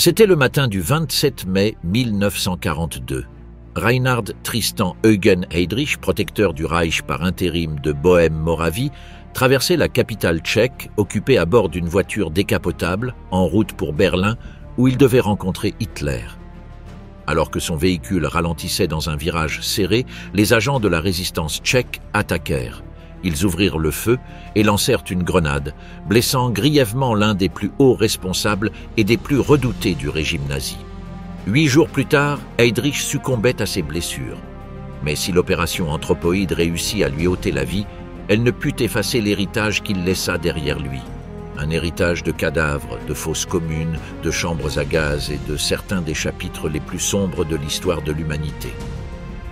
C'était le matin du 27 mai 1942. Reinhard Tristan Eugen Heydrich, protecteur du Reich par intérim de Bohême-Moravie, traversait la capitale tchèque, occupé à bord d'une voiture décapotable, en route pour Berlin, où il devait rencontrer Hitler. Alors que son véhicule ralentissait dans un virage serré, les agents de la résistance tchèque attaquèrent. Ils ouvrirent le feu et lancèrent une grenade, blessant grièvement l'un des plus hauts responsables et des plus redoutés du régime nazi. 8 jours plus tard, Heydrich succombait à ses blessures. Mais si l'opération Anthropoïde réussit à lui ôter la vie, elle ne put effacer l'héritage qu'il laissa derrière lui. Un héritage de cadavres, de fosses communes, de chambres à gaz et de certains des chapitres les plus sombres de l'histoire de l'humanité.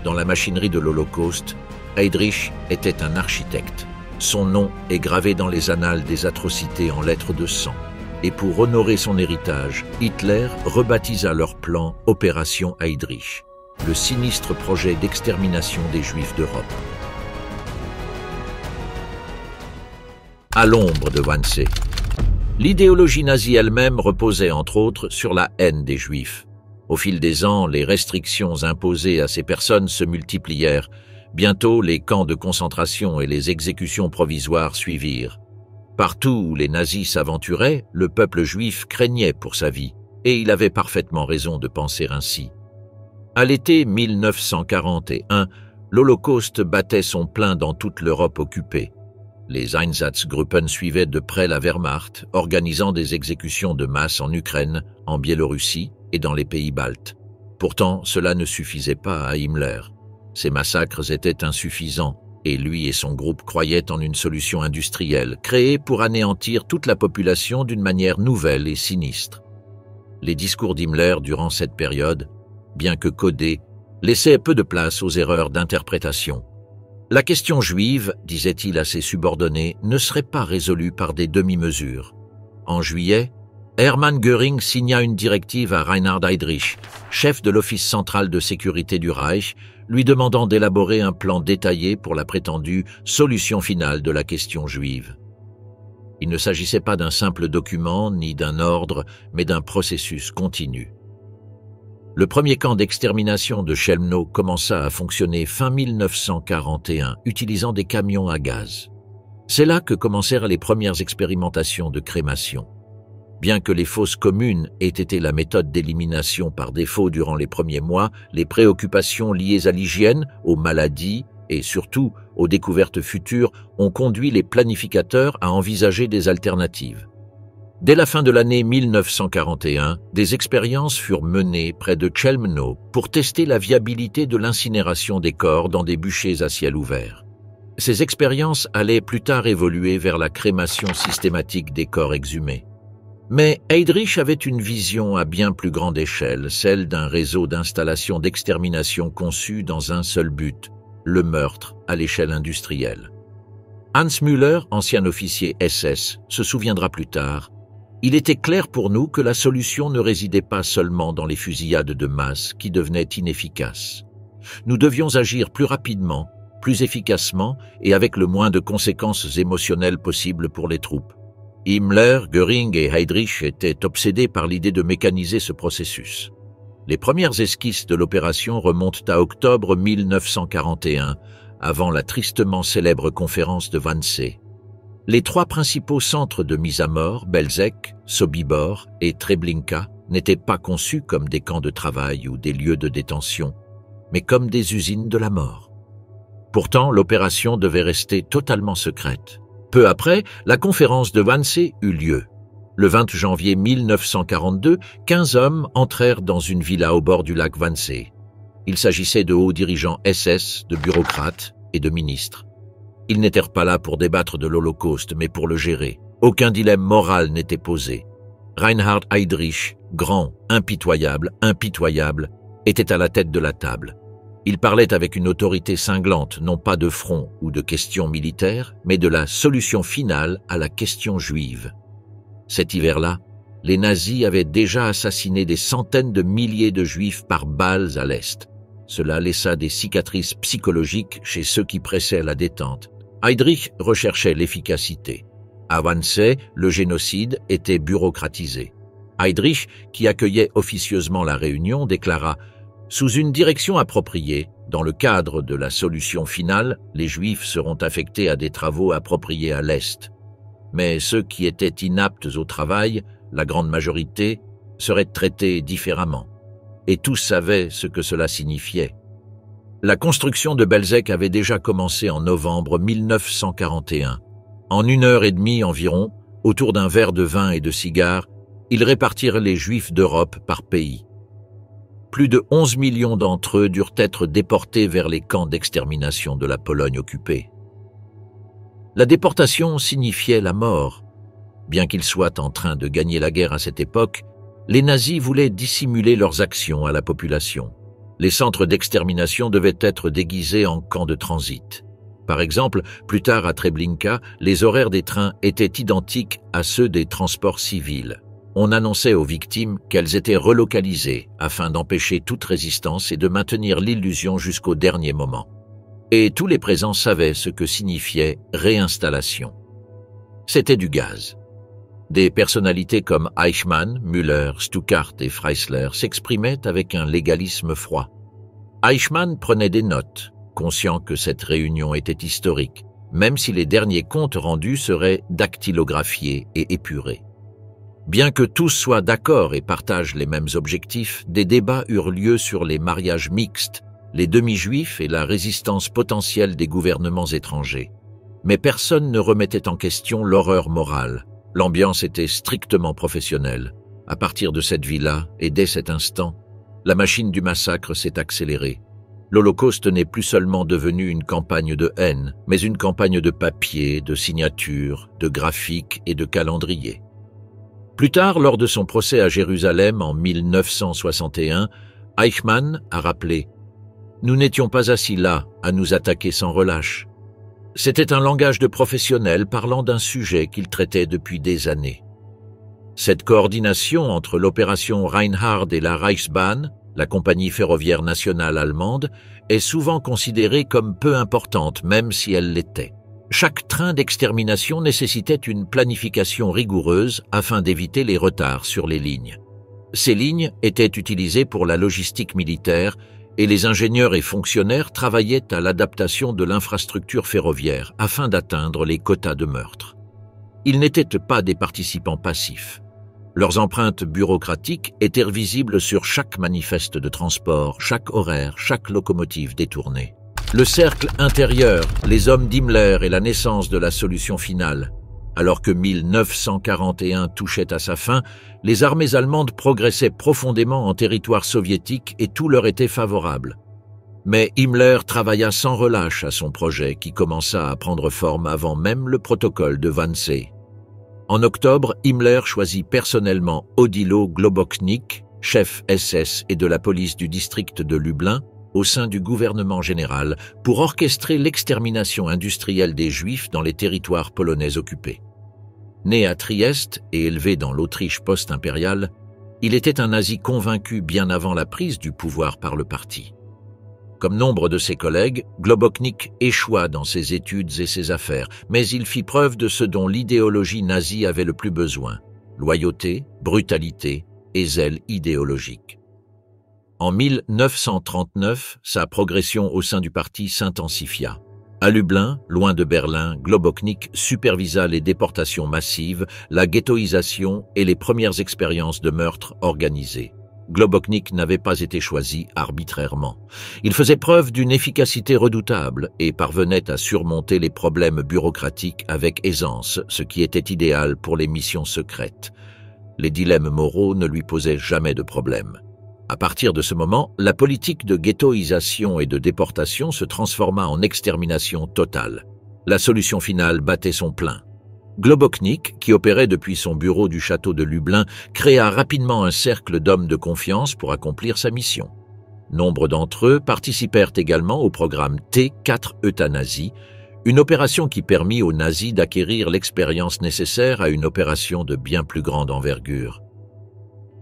Dans la machinerie de l'Holocauste, Heydrich était un architecte. Son nom est gravé dans les annales des atrocités en lettres de sang. Et pour honorer son héritage, Hitler rebaptisa leur plan Opération Heydrich, le sinistre projet d'extermination des Juifs d'Europe. À l'ombre de Wannsee. L'idéologie nazie elle-même reposait entre autres sur la haine des Juifs. Au fil des ans, les restrictions imposées à ces personnes se multiplièrent. Bientôt, les camps de concentration et les exécutions provisoires suivirent. Partout où les nazis s'aventuraient, le peuple juif craignait pour sa vie, et il avait parfaitement raison de penser ainsi. À l'été 1941, l'Holocauste battait son plein dans toute l'Europe occupée. Les Einsatzgruppen suivaient de près la Wehrmacht, organisant des exécutions de masse en Ukraine, en Biélorussie et dans les pays baltes. Pourtant, cela ne suffisait pas à Himmler. Ces massacres étaient insuffisants, et lui et son groupe croyaient en une solution industrielle, créée pour anéantir toute la population d'une manière nouvelle et sinistre. Les discours d'Himmler durant cette période, bien que codés, laissaient peu de place aux erreurs d'interprétation. La question juive, disait-il à ses subordonnés, ne serait pas résolue par des demi-mesures. En juillet, Hermann Göring signa une directive à Reinhard Heydrich, chef de l'Office central de sécurité du Reich, lui demandant d'élaborer un plan détaillé pour la prétendue solution finale de la question juive. Il ne s'agissait pas d'un simple document ni d'un ordre, mais d'un processus continu. Le premier camp d'extermination de Chelmno commença à fonctionner fin 1941, utilisant des camions à gaz. C'est là que commencèrent les premières expérimentations de crémation. Bien que les fosses communes aient été la méthode d'élimination par défaut durant les premiers mois, les préoccupations liées à l'hygiène, aux maladies et surtout aux découvertes futures ont conduit les planificateurs à envisager des alternatives. Dès la fin de l'année 1941, des expériences furent menées près de Chelmno pour tester la viabilité de l'incinération des corps dans des bûchers à ciel ouvert. Ces expériences allaient plus tard évoluer vers la crémation systématique des corps exhumés. Mais Heydrich avait une vision à bien plus grande échelle, celle d'un réseau d'installations d'extermination conçu dans un seul but, le meurtre à l'échelle industrielle. Hans Müller, ancien officier SS, se souviendra plus tard. Il était clair pour nous que la solution ne résidait pas seulement dans les fusillades de masse qui devenaient inefficaces. Nous devions agir plus rapidement, plus efficacement et avec le moins de conséquences émotionnelles possibles pour les troupes. Himmler, Göring et Heydrich étaient obsédés par l'idée de mécaniser ce processus. Les premières esquisses de l'opération remontent à octobre 1941, avant la tristement célèbre conférence de Wannsee. Les 3 principaux centres de mise à mort, Belzec, Sobibor et Treblinka, n'étaient pas conçus comme des camps de travail ou des lieux de détention, mais comme des usines de la mort. Pourtant, l'opération devait rester totalement secrète. Peu après, la conférence de Wannsee eut lieu. Le 20 janvier 1942, 15 hommes entrèrent dans une villa au bord du lac Wannsee. Il s'agissait de hauts dirigeants SS, de bureaucrates et de ministres. Ils n'étaient pas là pour débattre de l'Holocauste, mais pour le gérer. Aucun dilemme moral n'était posé. Reinhard Heydrich, grand, impitoyable, était à la tête de la table. Il parlait avec une autorité cinglante, non pas de front ou de questions militaires, mais de la solution finale à la question juive. Cet hiver-là, les nazis avaient déjà assassiné des centaines de milliers de juifs par balles à l'Est. Cela laissa des cicatrices psychologiques chez ceux qui pressaient à la détente. Heydrich recherchait l'efficacité. À Wannsee, le génocide était bureaucratisé. Heydrich, qui accueillait officieusement la réunion, déclara « Sous une direction appropriée, dans le cadre de la solution finale, les Juifs seront affectés à des travaux appropriés à l'Est. Mais ceux qui étaient inaptes au travail, la grande majorité, seraient traités différemment. Et tous savaient ce que cela signifiait. » La construction de Belzec avait déjà commencé en novembre 1941. En 1h30 environ, autour d'un verre de vin et de cigares, ils répartirent les Juifs d'Europe par pays. Plus de 11 millions d'entre eux durent être déportés vers les camps d'extermination de la Pologne occupée. La déportation signifiait la mort. Bien qu'ils soient en train de gagner la guerre à cette époque, les nazis voulaient dissimuler leurs actions à la population. Les centres d'extermination devaient être déguisés en camps de transit. Par exemple, plus tard à Treblinka, les horaires des trains étaient identiques à ceux des transports civils. On annonçait aux victimes qu'elles étaient relocalisées afin d'empêcher toute résistance et de maintenir l'illusion jusqu'au dernier moment. Et tous les présents savaient ce que signifiait réinstallation. C'était du gaz. Des personnalités comme Eichmann, Müller, Stuckart et Freisler s'exprimaient avec un légalisme froid. Eichmann prenait des notes, conscient que cette réunion était historique, même si les derniers comptes rendus seraient dactylographiés et épurés. Bien que tous soient d'accord et partagent les mêmes objectifs, des débats eurent lieu sur les mariages mixtes, les demi-juifs et la résistance potentielle des gouvernements étrangers. Mais personne ne remettait en question l'horreur morale. L'ambiance était strictement professionnelle. À partir de cette vie-là, et dès cet instant, la machine du massacre s'est accélérée. L'Holocauste n'est plus seulement devenu une campagne de haine, mais une campagne de papier, de signatures, de graphiques et de calendriers. Plus tard, lors de son procès à Jérusalem en 1961, Eichmann a rappelé « Nous n'étions pas assis là à nous attaquer sans relâche. C'était un langage de professionnels parlant d'un sujet qu'ils traitaient depuis des années. » Cette coordination entre l'opération Reinhard et la Reichsbahn, la compagnie ferroviaire nationale allemande, est souvent considérée comme peu importante, même si elle l'était. Chaque train d'extermination nécessitait une planification rigoureuse afin d'éviter les retards sur les lignes. Ces lignes étaient utilisées pour la logistique militaire et les ingénieurs et fonctionnaires travaillaient à l'adaptation de l'infrastructure ferroviaire afin d'atteindre les quotas de meurtre. Ils n'étaient pas des participants passifs. Leurs empreintes bureaucratiques étaient visibles sur chaque manifeste de transport, chaque horaire, chaque locomotive détournée. Le cercle intérieur, les hommes d'Himmler et la naissance de la solution finale. Alors que 1941 touchait à sa fin, les armées allemandes progressaient profondément en territoire soviétique et tout leur était favorable. Mais Himmler travailla sans relâche à son projet qui commença à prendre forme avant même le protocole de Wannsee. En octobre, Himmler choisit personnellement Odilo Globoknik, chef SS et de la police du district de Lublin, au sein du gouvernement général, pour orchestrer l'extermination industrielle des Juifs dans les territoires polonais occupés. Né à Trieste et élevé dans l'Autriche post-impériale, il était un nazi convaincu bien avant la prise du pouvoir par le parti. Comme nombre de ses collègues, Globoknik échoua dans ses études et ses affaires, mais il fit preuve de ce dont l'idéologie nazie avait le plus besoin, loyauté, brutalité et zèle idéologique. En 1939, sa progression au sein du parti s'intensifia. À Lublin, loin de Berlin, Globoknik supervisa les déportations massives, la ghettoisation et les premières expériences de meurtre organisées. Globoknik n'avait pas été choisi arbitrairement. Il faisait preuve d'une efficacité redoutable et parvenait à surmonter les problèmes bureaucratiques avec aisance, ce qui était idéal pour les missions secrètes. Les dilemmes moraux ne lui posaient jamais de problème. À partir de ce moment, la politique de ghettoisation et de déportation se transforma en extermination totale. La solution finale battait son plein. Globoknik, qui opérait depuis son bureau du château de Lublin, créa rapidement un cercle d'hommes de confiance pour accomplir sa mission. Nombre d'entre eux participèrent également au programme T4 Euthanasie, une opération qui permit aux nazis d'acquérir l'expérience nécessaire à une opération de bien plus grande envergure.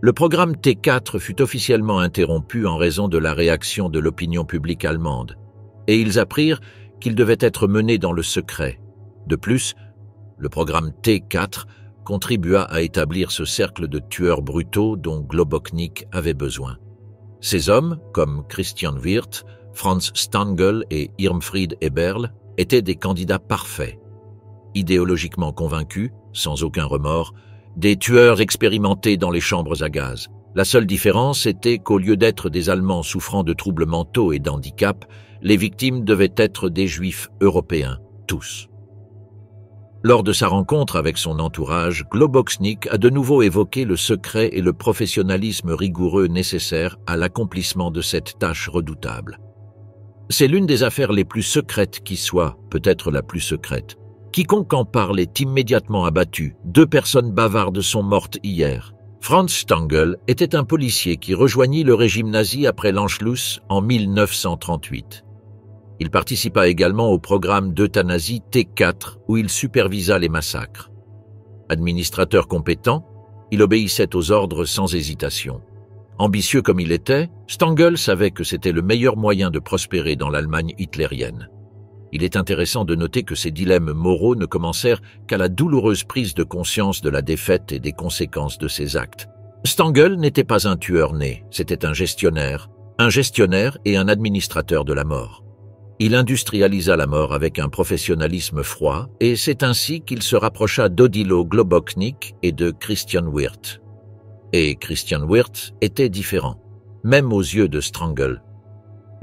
Le programme T4 fut officiellement interrompu en raison de la réaction de l'opinion publique allemande, et ils apprirent qu'il devait être mené dans le secret. De plus, le programme T4 contribua à établir ce cercle de tueurs brutaux dont Globoknik avait besoin. Ces hommes, comme Christian Wirth, Franz Stangl et Irmfried Eberl, étaient des candidats parfaits. Idéologiquement convaincus, sans aucun remords, des tueurs expérimentés dans les chambres à gaz. La seule différence était qu'au lieu d'être des Allemands souffrant de troubles mentaux et d'handicap, les victimes devaient être des Juifs européens, tous. Lors de sa rencontre avec son entourage, Globoknik a de nouveau évoqué le secret et le professionnalisme rigoureux nécessaires à l'accomplissement de cette tâche redoutable. C'est l'une des affaires les plus secrètes qui soit, peut-être la plus secrète. Quiconque en parle est immédiatement abattu. 2 personnes bavardes sont mortes hier. Franz Stangl était un policier qui rejoignit le régime nazi après l'Anschluss en 1938. Il participa également au programme d'euthanasie T4 où il supervisa les massacres. Administrateur compétent, il obéissait aux ordres sans hésitation. Ambitieux comme il était, Stangl savait que c'était le meilleur moyen de prospérer dans l'Allemagne hitlérienne. Il est intéressant de noter que ces dilemmes moraux ne commencèrent qu'à la douloureuse prise de conscience de la défaite et des conséquences de ses actes. Stangl n'était pas un tueur né, c'était un gestionnaire et un administrateur de la mort. Il industrialisa la mort avec un professionnalisme froid et c'est ainsi qu'il se rapprocha d'Odilo Globoknik et de Christian Wirth. Et Christian Wirth était différent, même aux yeux de Stangl.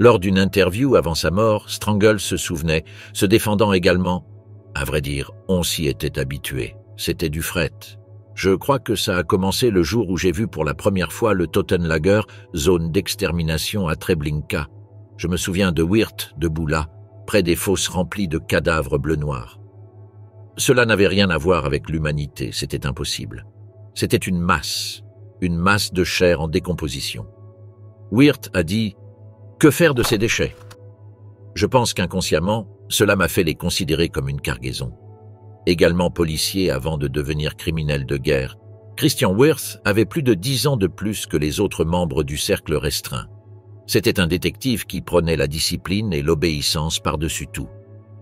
Lors d'une interview avant sa mort, Stangl se souvenait, se défendant également. À vrai dire, on s'y était habitué. C'était du fret. Je crois que ça a commencé le jour où j'ai vu pour la première fois le Totenlager, zone d'extermination à Treblinka. Je me souviens de Wirth, debout là, près des fosses remplies de cadavres bleu-noir. Cela n'avait rien à voir avec l'humanité, c'était impossible. C'était une masse de chair en décomposition. Wirth a dit « Que faire de ces déchets ?» Je pense qu'inconsciemment, cela m'a fait les considérer comme une cargaison. Également policier avant de devenir criminel de guerre, Christian Wirth avait plus de 10 ans de plus que les autres membres du cercle restreint. C'était un détective qui prenait la discipline et l'obéissance par-dessus tout.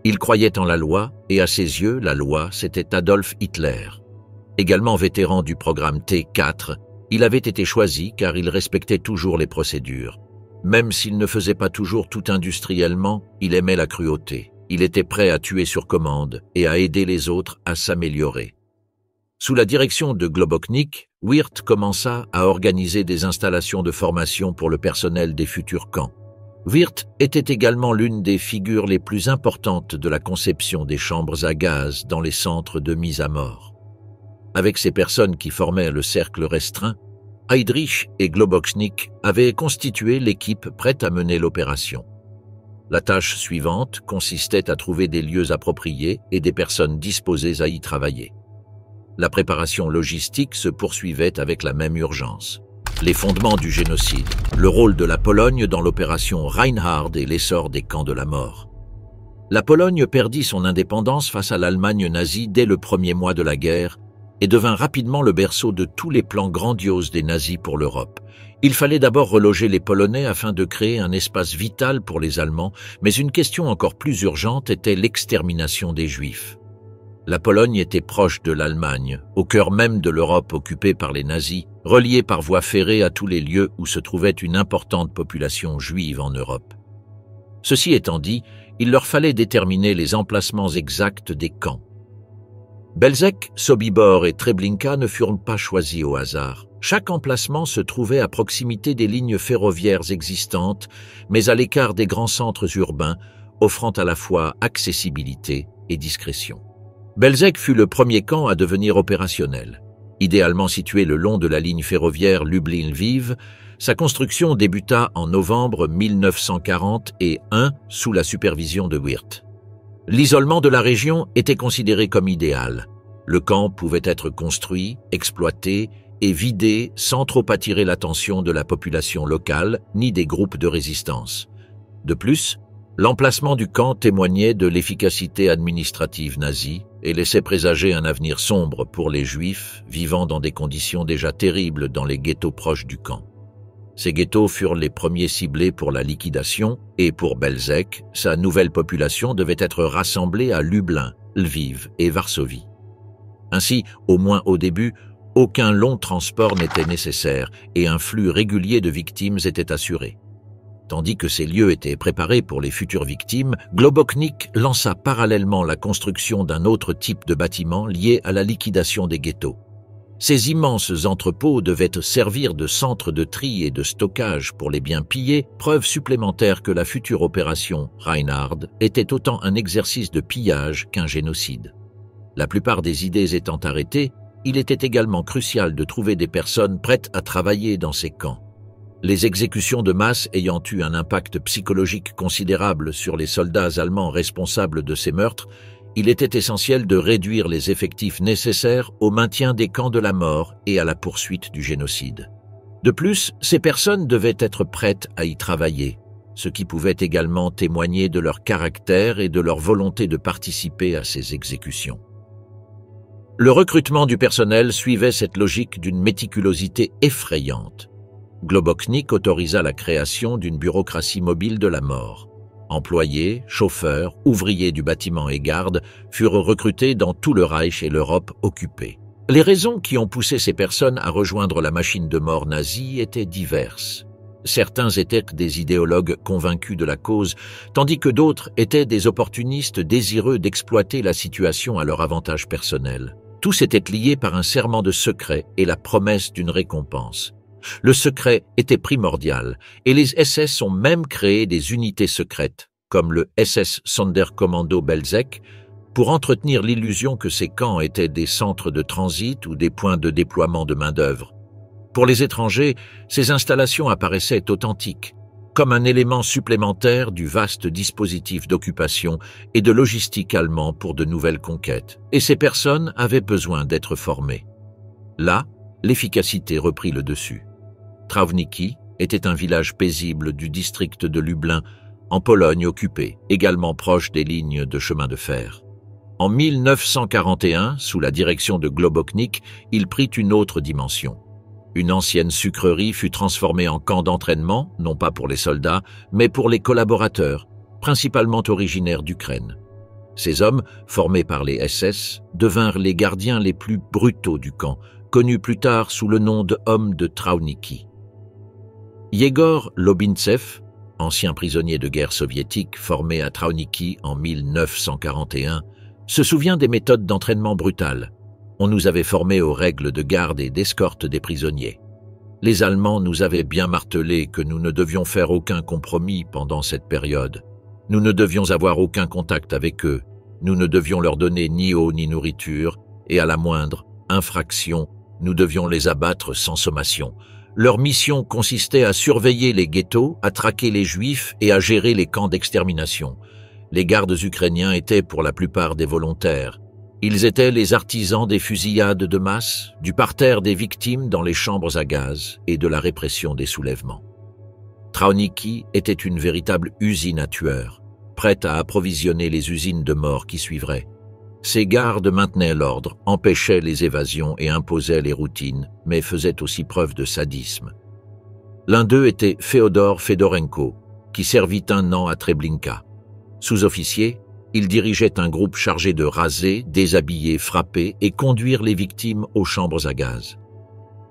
Il croyait en la loi, et à ses yeux, la loi, c'était Adolf Hitler. Également vétéran du programme T4, il avait été choisi car il respectait toujours les procédures. Même s'il ne faisait pas toujours tout industriellement, il aimait la cruauté. Il était prêt à tuer sur commande et à aider les autres à s'améliorer. Sous la direction de Globoknik, Wirth commença à organiser des installations de formation pour le personnel des futurs camps. Wirth était également l'une des figures les plus importantes de la conception des chambres à gaz dans les centres de mise à mort. Avec ces personnes qui formaient le cercle restreint, Heydrich et Globoknik avaient constitué l'équipe prête à mener l'opération. La tâche suivante consistait à trouver des lieux appropriés et des personnes disposées à y travailler. La préparation logistique se poursuivait avec la même urgence. Les fondements du génocide, le rôle de la Pologne dans l'opération Reinhard et l'essor des camps de la mort. La Pologne perdit son indépendance face à l'Allemagne nazie dès le premier mois de la guerre et devint rapidement le berceau de tous les plans grandioses des nazis pour l'Europe. Il fallait d'abord reloger les Polonais afin de créer un espace vital pour les Allemands, mais une question encore plus urgente était l'extermination des Juifs. La Pologne était proche de l'Allemagne, au cœur même de l'Europe occupée par les nazis, reliée par voie ferrée à tous les lieux où se trouvait une importante population juive en Europe. Ceci étant dit, il leur fallait déterminer les emplacements exacts des camps. Belzec, Sobibor et Treblinka ne furent pas choisis au hasard. Chaque emplacement se trouvait à proximité des lignes ferroviaires existantes, mais à l'écart des grands centres urbains, offrant à la fois accessibilité et discrétion. Belzec fut le premier camp à devenir opérationnel. Idéalement situé le long de la ligne ferroviaire Lublin-Lviv, sa construction débuta en novembre 1941 sous la supervision de Wirth. L'isolement de la région était considéré comme idéal. Le camp pouvait être construit, exploité et vidé sans trop attirer l'attention de la population locale ni des groupes de résistance. De plus, l'emplacement du camp témoignait de l'efficacité administrative nazie et laissait présager un avenir sombre pour les Juifs vivant dans des conditions déjà terribles dans les ghettos proches du camp. Ces ghettos furent les premiers ciblés pour la liquidation et pour Belzec, sa nouvelle population devait être rassemblée à Lublin, Lviv et Varsovie. Ainsi, au moins au début, aucun long transport n'était nécessaire et un flux régulier de victimes était assuré. Tandis que ces lieux étaient préparés pour les futures victimes, Globoknik lança parallèlement la construction d'un autre type de bâtiment lié à la liquidation des ghettos. Ces immenses entrepôts devaient servir de centre de tri et de stockage pour les biens pillés, preuve supplémentaire que la future opération Reinhard était autant un exercice de pillage qu'un génocide. La plupart des idées étant arrêtées, il était également crucial de trouver des personnes prêtes à travailler dans ces camps. Les exécutions de masse ayant eu un impact psychologique considérable sur les soldats allemands responsables de ces meurtres, il était essentiel de réduire les effectifs nécessaires au maintien des camps de la mort et à la poursuite du génocide. De plus, ces personnes devaient être prêtes à y travailler, ce qui pouvait également témoigner de leur caractère et de leur volonté de participer à ces exécutions. Le recrutement du personnel suivait cette logique d'une méticulosité effrayante. Globoknik autorisa la création d'une bureaucratie mobile de la mort. Employés, chauffeurs, ouvriers du bâtiment et gardes furent recrutés dans tout le Reich et l'Europe occupée. Les raisons qui ont poussé ces personnes à rejoindre la machine de mort nazie étaient diverses. Certains étaient des idéologues convaincus de la cause, tandis que d'autres étaient des opportunistes désireux d'exploiter la situation à leur avantage personnel. Tous étaient liés par un serment de secret et la promesse d'une récompense. Le secret était primordial, et les SS ont même créé des unités secrètes, comme le SS Sonderkommando Belzec, pour entretenir l'illusion que ces camps étaient des centres de transit ou des points de déploiement de main-d'œuvre. Pour les étrangers, ces installations apparaissaient authentiques, comme un élément supplémentaire du vaste dispositif d'occupation et de logistique allemand pour de nouvelles conquêtes, et ces personnes avaient besoin d'être formées. Là, l'efficacité reprit le dessus. Trawniki était un village paisible du district de Lublin, en Pologne occupée, également proche des lignes de chemin de fer. En 1941, sous la direction de Globoknik, il prit une autre dimension. Une ancienne sucrerie fut transformée en camp d'entraînement, non pas pour les soldats, mais pour les collaborateurs, principalement originaires d'Ukraine. Ces hommes, formés par les SS, devinrent les gardiens les plus brutaux du camp, connus plus tard sous le nom de hommes de Trawniki. Yegor Lobintsev, ancien prisonnier de guerre soviétique formé à Trawniki en 1941, se souvient des méthodes d'entraînement brutales. On nous avait formés aux règles de garde et d'escorte des prisonniers. Les Allemands nous avaient bien martelé que nous ne devions faire aucun compromis pendant cette période. Nous ne devions avoir aucun contact avec eux. Nous ne devions leur donner ni eau ni nourriture, et à la moindre infraction, nous devions les abattre sans sommation. Leur mission consistait à surveiller les ghettos, à traquer les Juifs et à gérer les camps d'extermination. Les gardes ukrainiens étaient pour la plupart des volontaires. Ils étaient les artisans des fusillades de masse, du parterre des victimes dans les chambres à gaz et de la répression des soulèvements. Trawniki était une véritable usine à tueurs, prête à approvisionner les usines de mort qui suivraient. Ces gardes maintenaient l'ordre, empêchaient les évasions et imposaient les routines, mais faisaient aussi preuve de sadisme. L'un d'eux était Féodor Fedorenko, qui servit 1 an à Treblinka. Sous-officier, il dirigeait un groupe chargé de raser, déshabiller, frapper et conduire les victimes aux chambres à gaz.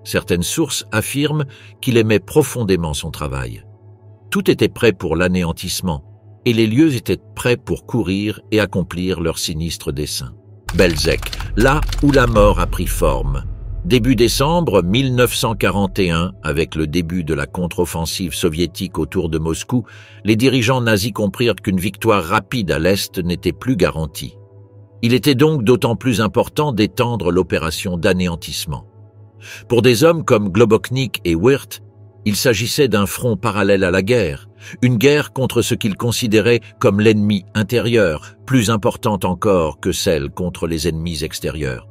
Certaines sources affirment qu'il aimait profondément son travail. Tout était prêt pour l'anéantissement, et les lieux étaient prêts pour courir et accomplir leur sinistre dessein. Belzec, là où la mort a pris forme. Début décembre 1941, avec le début de la contre-offensive soviétique autour de Moscou, les dirigeants nazis comprirent qu'une victoire rapide à l'Est n'était plus garantie. Il était donc d'autant plus important d'étendre l'opération d'anéantissement. Pour des hommes comme Globoknik et Wirth, il s'agissait d'un front parallèle à la guerre, une guerre contre ce qu'ils considéraient comme l'ennemi intérieur, plus importante encore que celle contre les ennemis extérieurs.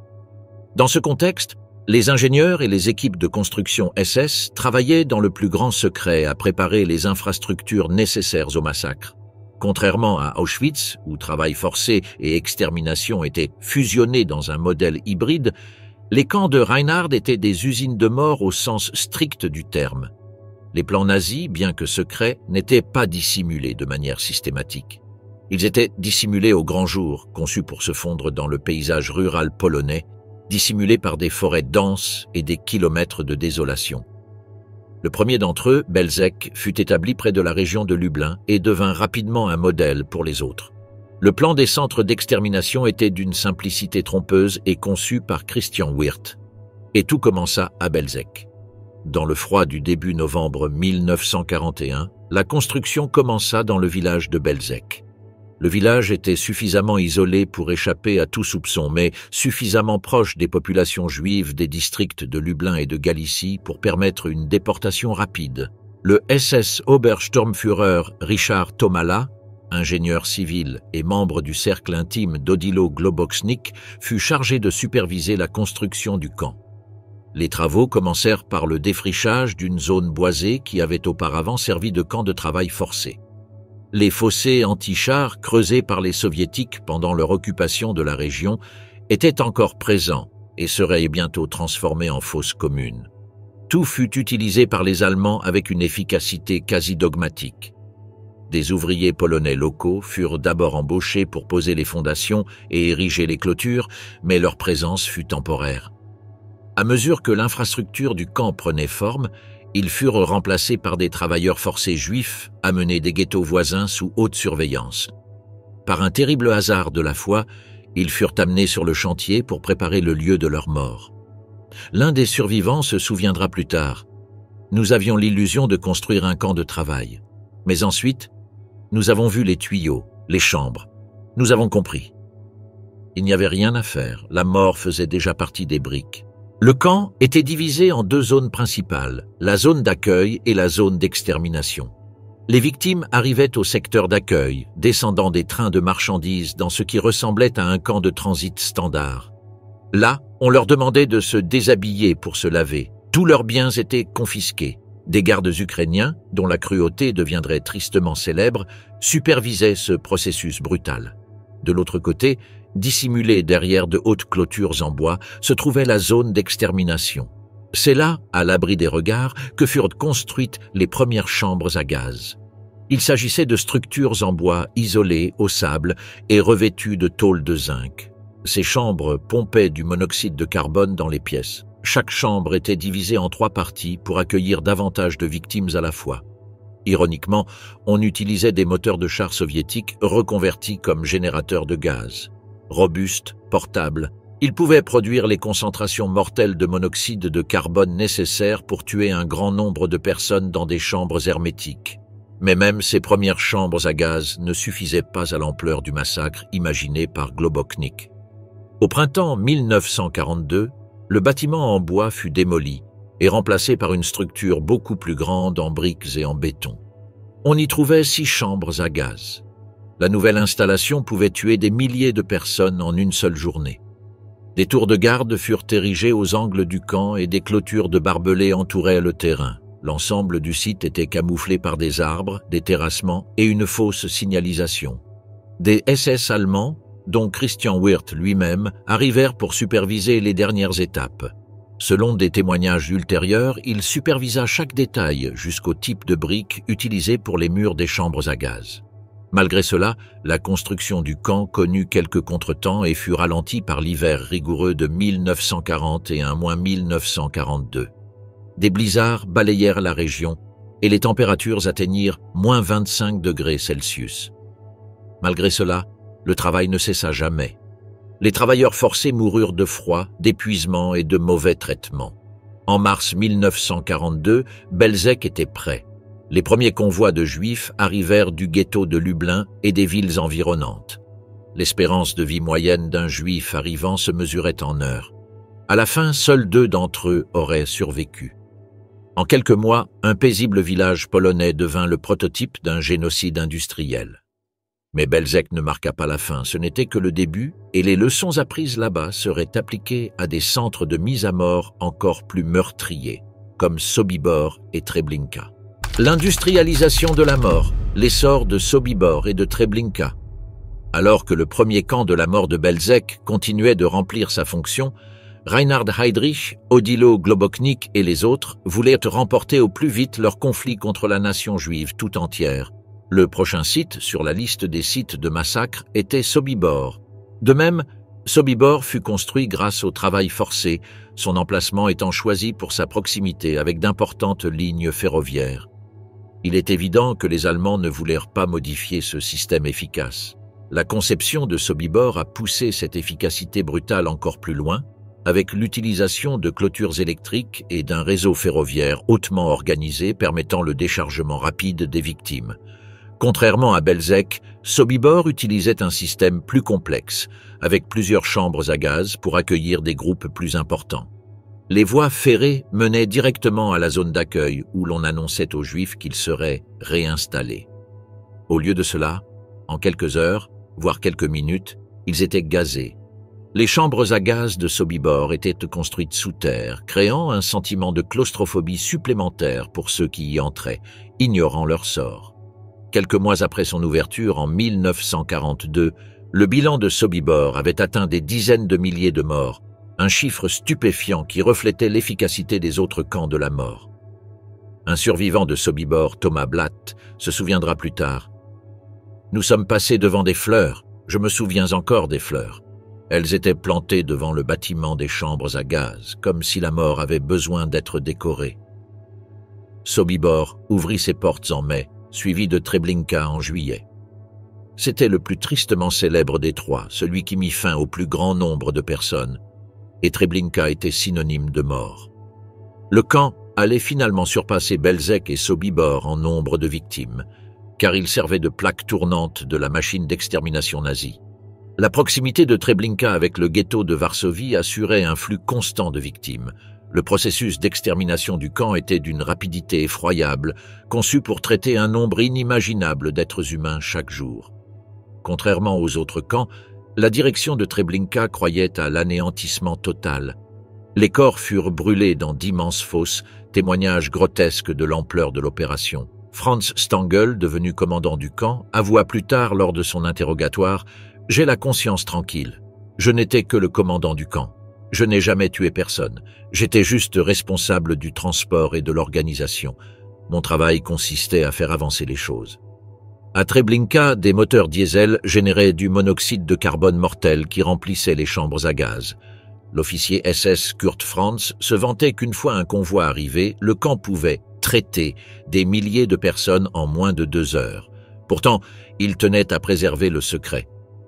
Dans ce contexte, les ingénieurs et les équipes de construction SS travaillaient dans le plus grand secret à préparer les infrastructures nécessaires au massacre. Contrairement à Auschwitz, où travail forcé et extermination étaient fusionnés dans un modèle hybride, les camps de Reinhard étaient des usines de mort au sens strict du terme. Les plans nazis, bien que secrets, n'étaient pas dissimulés de manière systématique. Ils étaient dissimulés au grand jour, conçus pour se fondre dans le paysage rural polonais, dissimulés par des forêts denses et des kilomètres de désolation. Le premier d'entre eux, Belzec, fut établi près de la région de Lublin et devint rapidement un modèle pour les autres. Le plan des centres d'extermination était d'une simplicité trompeuse et conçu par Christian Wirth. Et tout commença à Belzec. Dans le froid du début novembre 1941, la construction commença dans le village de Belzec. Le village était suffisamment isolé pour échapper à tout soupçon, mais suffisamment proche des populations juives des districts de Lublin et de Galicie pour permettre une déportation rapide. Le SS Obersturmführer Richard Tomala, ingénieur civil et membre du cercle intime d'Odilo Globoknik, fut chargé de superviser la construction du camp. Les travaux commencèrent par le défrichage d'une zone boisée qui avait auparavant servi de camp de travail forcé. Les fossés anti-chars creusés par les soviétiques pendant leur occupation de la région étaient encore présents et seraient bientôt transformés en fosses communes. Tout fut utilisé par les Allemands avec une efficacité quasi dogmatique. Des ouvriers polonais locaux furent d'abord embauchés pour poser les fondations et ériger les clôtures, mais leur présence fut temporaire. À mesure que l'infrastructure du camp prenait forme, ils furent remplacés par des travailleurs forcés juifs amenés des ghettos voisins sous haute surveillance. Par un terrible hasard de la foi, ils furent amenés sur le chantier pour préparer le lieu de leur mort. L'un des survivants se souviendra plus tard. Nous avions l'illusion de construire un camp de travail. Mais ensuite, nous avons vu les tuyaux, les chambres. Nous avons compris. Il n'y avait rien à faire, la mort faisait déjà partie des briques. Le camp était divisé en deux zones principales, la zone d'accueil et la zone d'extermination. Les victimes arrivaient au secteur d'accueil, descendant des trains de marchandises dans ce qui ressemblait à un camp de transit standard. Là, on leur demandait de se déshabiller pour se laver. Tous leurs biens étaient confisqués. Des gardes ukrainiens, dont la cruauté deviendrait tristement célèbre, supervisaient ce processus brutal. De l'autre côté, dissimulée derrière de hautes clôtures en bois, se trouvait la zone d'extermination. C'est là, à l'abri des regards, que furent construites les premières chambres à gaz. Il s'agissait de structures en bois isolées au sable et revêtues de tôle de zinc. Ces chambres pompaient du monoxyde de carbone dans les pièces. Chaque chambre était divisée en 3 parties pour accueillir davantage de victimes à la fois. Ironiquement, on utilisait des moteurs de chars soviétiques reconvertis comme générateurs de gaz. Robustes, portables, ils pouvaient produire les concentrations mortelles de monoxyde de carbone nécessaires pour tuer un grand nombre de personnes dans des chambres hermétiques. Mais même ces premières chambres à gaz ne suffisaient pas à l'ampleur du massacre imaginé par Globoknik. Au printemps 1942, le bâtiment en bois fut démoli et remplacé par une structure beaucoup plus grande en briques et en béton. On y trouvait 6 chambres à gaz. La nouvelle installation pouvait tuer des milliers de personnes en une seule journée. Des tours de garde furent érigées aux angles du camp et des clôtures de barbelés entouraient le terrain. L'ensemble du site était camouflé par des arbres, des terrassements et une fausse signalisation. Des SS allemands, dont Christian Wirth lui-même, arrivèrent pour superviser les dernières étapes. Selon des témoignages ultérieurs, il supervisa chaque détail jusqu'au type de briques utilisées pour les murs des chambres à gaz. Malgré cela, la construction du camp connut quelques contretemps et fut ralentie par l'hiver rigoureux de 1941-1942. Des blizzards balayèrent la région et les températures atteignirent -25 degrés Celsius. Malgré cela, le travail ne cessa jamais. Les travailleurs forcés moururent de froid, d'épuisement et de mauvais traitements. En mars 1942, Belzec était prêt. Les premiers convois de Juifs arrivèrent du ghetto de Lublin et des villes environnantes. L'espérance de vie moyenne d'un Juif arrivant se mesurait en heures. À la fin, seuls 2 d'entre eux auraient survécu. En quelques mois, un paisible village polonais devint le prototype d'un génocide industriel. Mais Belzec ne marqua pas la fin, ce n'était que le début, et les leçons apprises là-bas seraient appliquées à des centres de mise à mort encore plus meurtriers, comme Sobibor et Treblinka. L'industrialisation de la mort, l'essor de Sobibor et de Treblinka. Alors que le premier camp de la mort de Belzec continuait de remplir sa fonction, Reinhard Heydrich, Odilo Globoknik et les autres voulaient remporter au plus vite leur conflit contre la nation juive tout entière. Le prochain site sur la liste des sites de massacre était Sobibor. De même, Sobibor fut construit grâce au travail forcé, son emplacement étant choisi pour sa proximité avec d'importantes lignes ferroviaires. Il est évident que les Allemands ne voulèrent pas modifier ce système efficace. La conception de Sobibor a poussé cette efficacité brutale encore plus loin, avec l'utilisation de clôtures électriques et d'un réseau ferroviaire hautement organisé permettant le déchargement rapide des victimes. Contrairement à Belzec, Sobibor utilisait un système plus complexe, avec plusieurs chambres à gaz pour accueillir des groupes plus importants. Les voies ferrées menaient directement à la zone d'accueil où l'on annonçait aux Juifs qu'ils seraient réinstallés. Au lieu de cela, en quelques heures, voire quelques minutes, ils étaient gazés. Les chambres à gaz de Sobibor étaient construites sous terre, créant un sentiment de claustrophobie supplémentaire pour ceux qui y entraient, ignorant leur sort. Quelques mois après son ouverture, en 1942, le bilan de Sobibor avait atteint des dizaines de milliers de morts, un chiffre stupéfiant qui reflétait l'efficacité des autres camps de la mort. Un survivant de Sobibor, Thomas Blatt, se souviendra plus tard. « Nous sommes passés devant des fleurs, je me souviens encore des fleurs. Elles étaient plantées devant le bâtiment des chambres à gaz, comme si la mort avait besoin d'être décorée. » Sobibor ouvrit ses portes en mai, suivi de Treblinka en juillet. C'était le plus tristement célèbre des trois, celui qui mit fin au plus grand nombre de personnes, et Treblinka était synonyme de mort. Le camp allait finalement surpasser Belzec et Sobibor en nombre de victimes, car il servait de plaque tournante de la machine d'extermination nazie. La proximité de Treblinka avec le ghetto de Varsovie assurait un flux constant de victimes. Le processus d'extermination du camp était d'une rapidité effroyable, conçu pour traiter un nombre inimaginable d'êtres humains chaque jour. Contrairement aux autres camps, la direction de Treblinka croyait à l'anéantissement total. Les corps furent brûlés dans d'immenses fosses, témoignage grotesque de l'ampleur de l'opération. Franz Stangl, devenu commandant du camp, avoua plus tard lors de son interrogatoire « J'ai la conscience tranquille. Je n'étais que le commandant du camp. Je n'ai jamais tué personne. J'étais juste responsable du transport et de l'organisation. Mon travail consistait à faire avancer les choses. » À Treblinka, des moteurs diesel généraient du monoxyde de carbone mortel qui remplissait les chambres à gaz. L'officier SS Kurt Franz se vantait qu'une fois un convoi arrivé, le camp pouvait traiter des milliers de personnes en moins de 2 heures. Pourtant, il tenait à préserver le secret.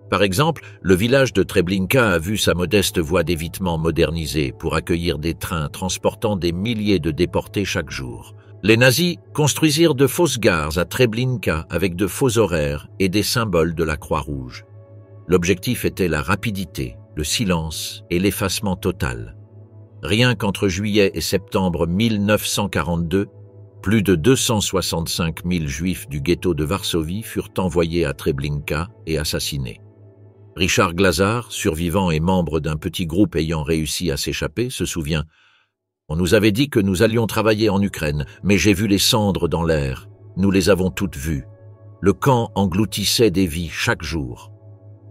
Par exemple, le village de Treblinka a vu sa modeste voie d'évitement modernisée pour accueillir des trains transportant des milliers de déportés chaque jour. Les nazis construisirent de fausses gares à Treblinka avec de faux horaires et des symboles de la Croix-Rouge. L'objectif était la rapidité, le silence et l'effacement total. Rien qu'entre juillet et septembre 1942, plus de 265 000 Juifs du ghetto de Varsovie furent envoyés à Treblinka et assassinés. Richard Glazar, survivant et membre d'un petit groupe ayant réussi à s'échapper, se souvient « On nous avait dit que nous allions travailler en Ukraine, mais j'ai vu les cendres dans l'air. Nous les avons toutes vues. Le camp engloutissait des vies chaque jour. »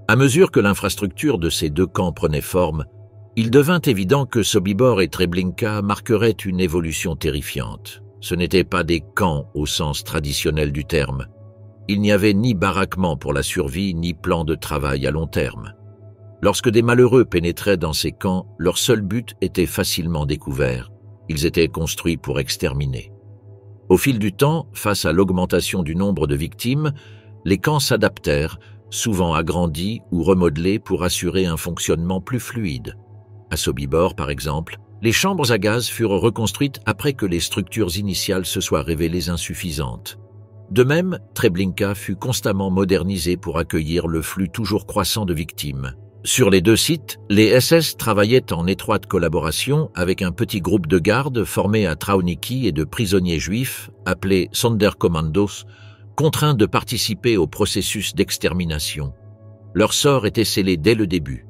À mesure que l'infrastructure de ces deux camps prenait forme, il devint évident que Sobibor et Treblinka marqueraient une évolution terrifiante. Ce n'étaient pas des camps au sens traditionnel du terme. Il n'y avait ni baraquement pour la survie, ni plan de travail à long terme. Lorsque des malheureux pénétraient dans ces camps, leur seul but était facilement découvert. Ils étaient construits pour exterminer. Au fil du temps, face à l'augmentation du nombre de victimes, les camps s'adaptèrent, souvent agrandis ou remodelés pour assurer un fonctionnement plus fluide. À Sobibor, par exemple, les chambres à gaz furent reconstruites après que les structures initiales se soient révélées insuffisantes. De même, Treblinka fut constamment modernisé pour accueillir le flux toujours croissant de victimes. Sur les deux sites, les SS travaillaient en étroite collaboration avec un petit groupe de gardes formé à Trauniki et de prisonniers juifs, appelés Sonderkommandos, contraints de participer au processus d'extermination. Leur sort était scellé dès le début.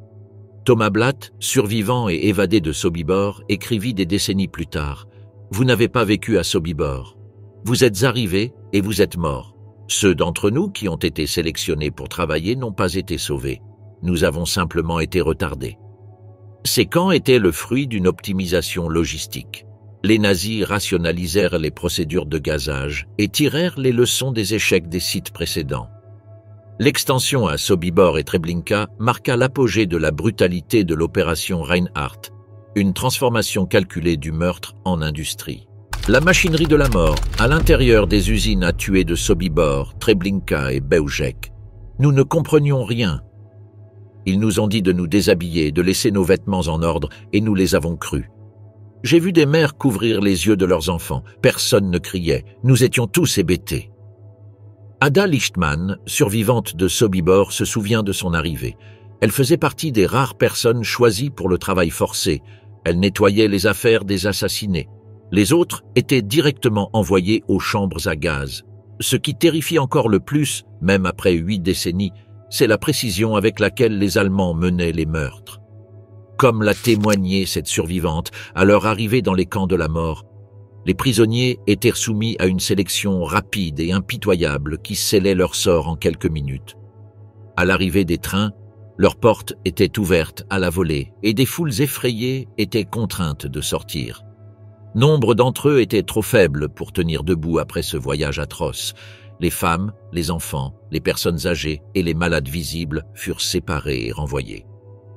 Thomas Blatt, survivant et évadé de Sobibor, écrivit des décennies plus tard « Vous n'avez pas vécu à Sobibor. Vous êtes arrivés et vous êtes morts. Ceux d'entre nous qui ont été sélectionnés pour travailler n'ont pas été sauvés. Nous avons simplement été retardés. » Ces camps étaient le fruit d'une optimisation logistique. Les nazis rationalisèrent les procédures de gazage et tirèrent les leçons des échecs des sites précédents. L'extension à Sobibor et Treblinka marqua l'apogée de la brutalité de l'opération Reinhardt, une transformation calculée du meurtre en industrie. La machinerie de la mort, à l'intérieur des usines à tuer de Sobibor, Treblinka et Bełżec. Nous ne comprenions rien. Ils nous ont dit de nous déshabiller, de laisser nos vêtements en ordre, et nous les avons crus. J'ai vu des mères couvrir les yeux de leurs enfants. Personne ne criait. Nous étions tous hébétés. Ada Lichtman, survivante de Sobibor, se souvient de son arrivée. Elle faisait partie des rares personnes choisies pour le travail forcé. Elle nettoyait les affaires des assassinés. Les autres étaient directement envoyés aux chambres à gaz. Ce qui terrifie encore le plus, même après 8 décennies, c'est la précision avec laquelle les Allemands menaient les meurtres. Comme l'a témoigné cette survivante à leur arrivée dans les camps de la mort, les prisonniers étaient soumis à une sélection rapide et impitoyable qui scellait leur sort en quelques minutes. À l'arrivée des trains, leurs portes étaient ouvertes à la volée et des foules effrayées étaient contraintes de sortir. Nombre d'entre eux étaient trop faibles pour tenir debout après ce voyage atroce. Les femmes, les enfants, les personnes âgées et les malades visibles furent séparés et renvoyés.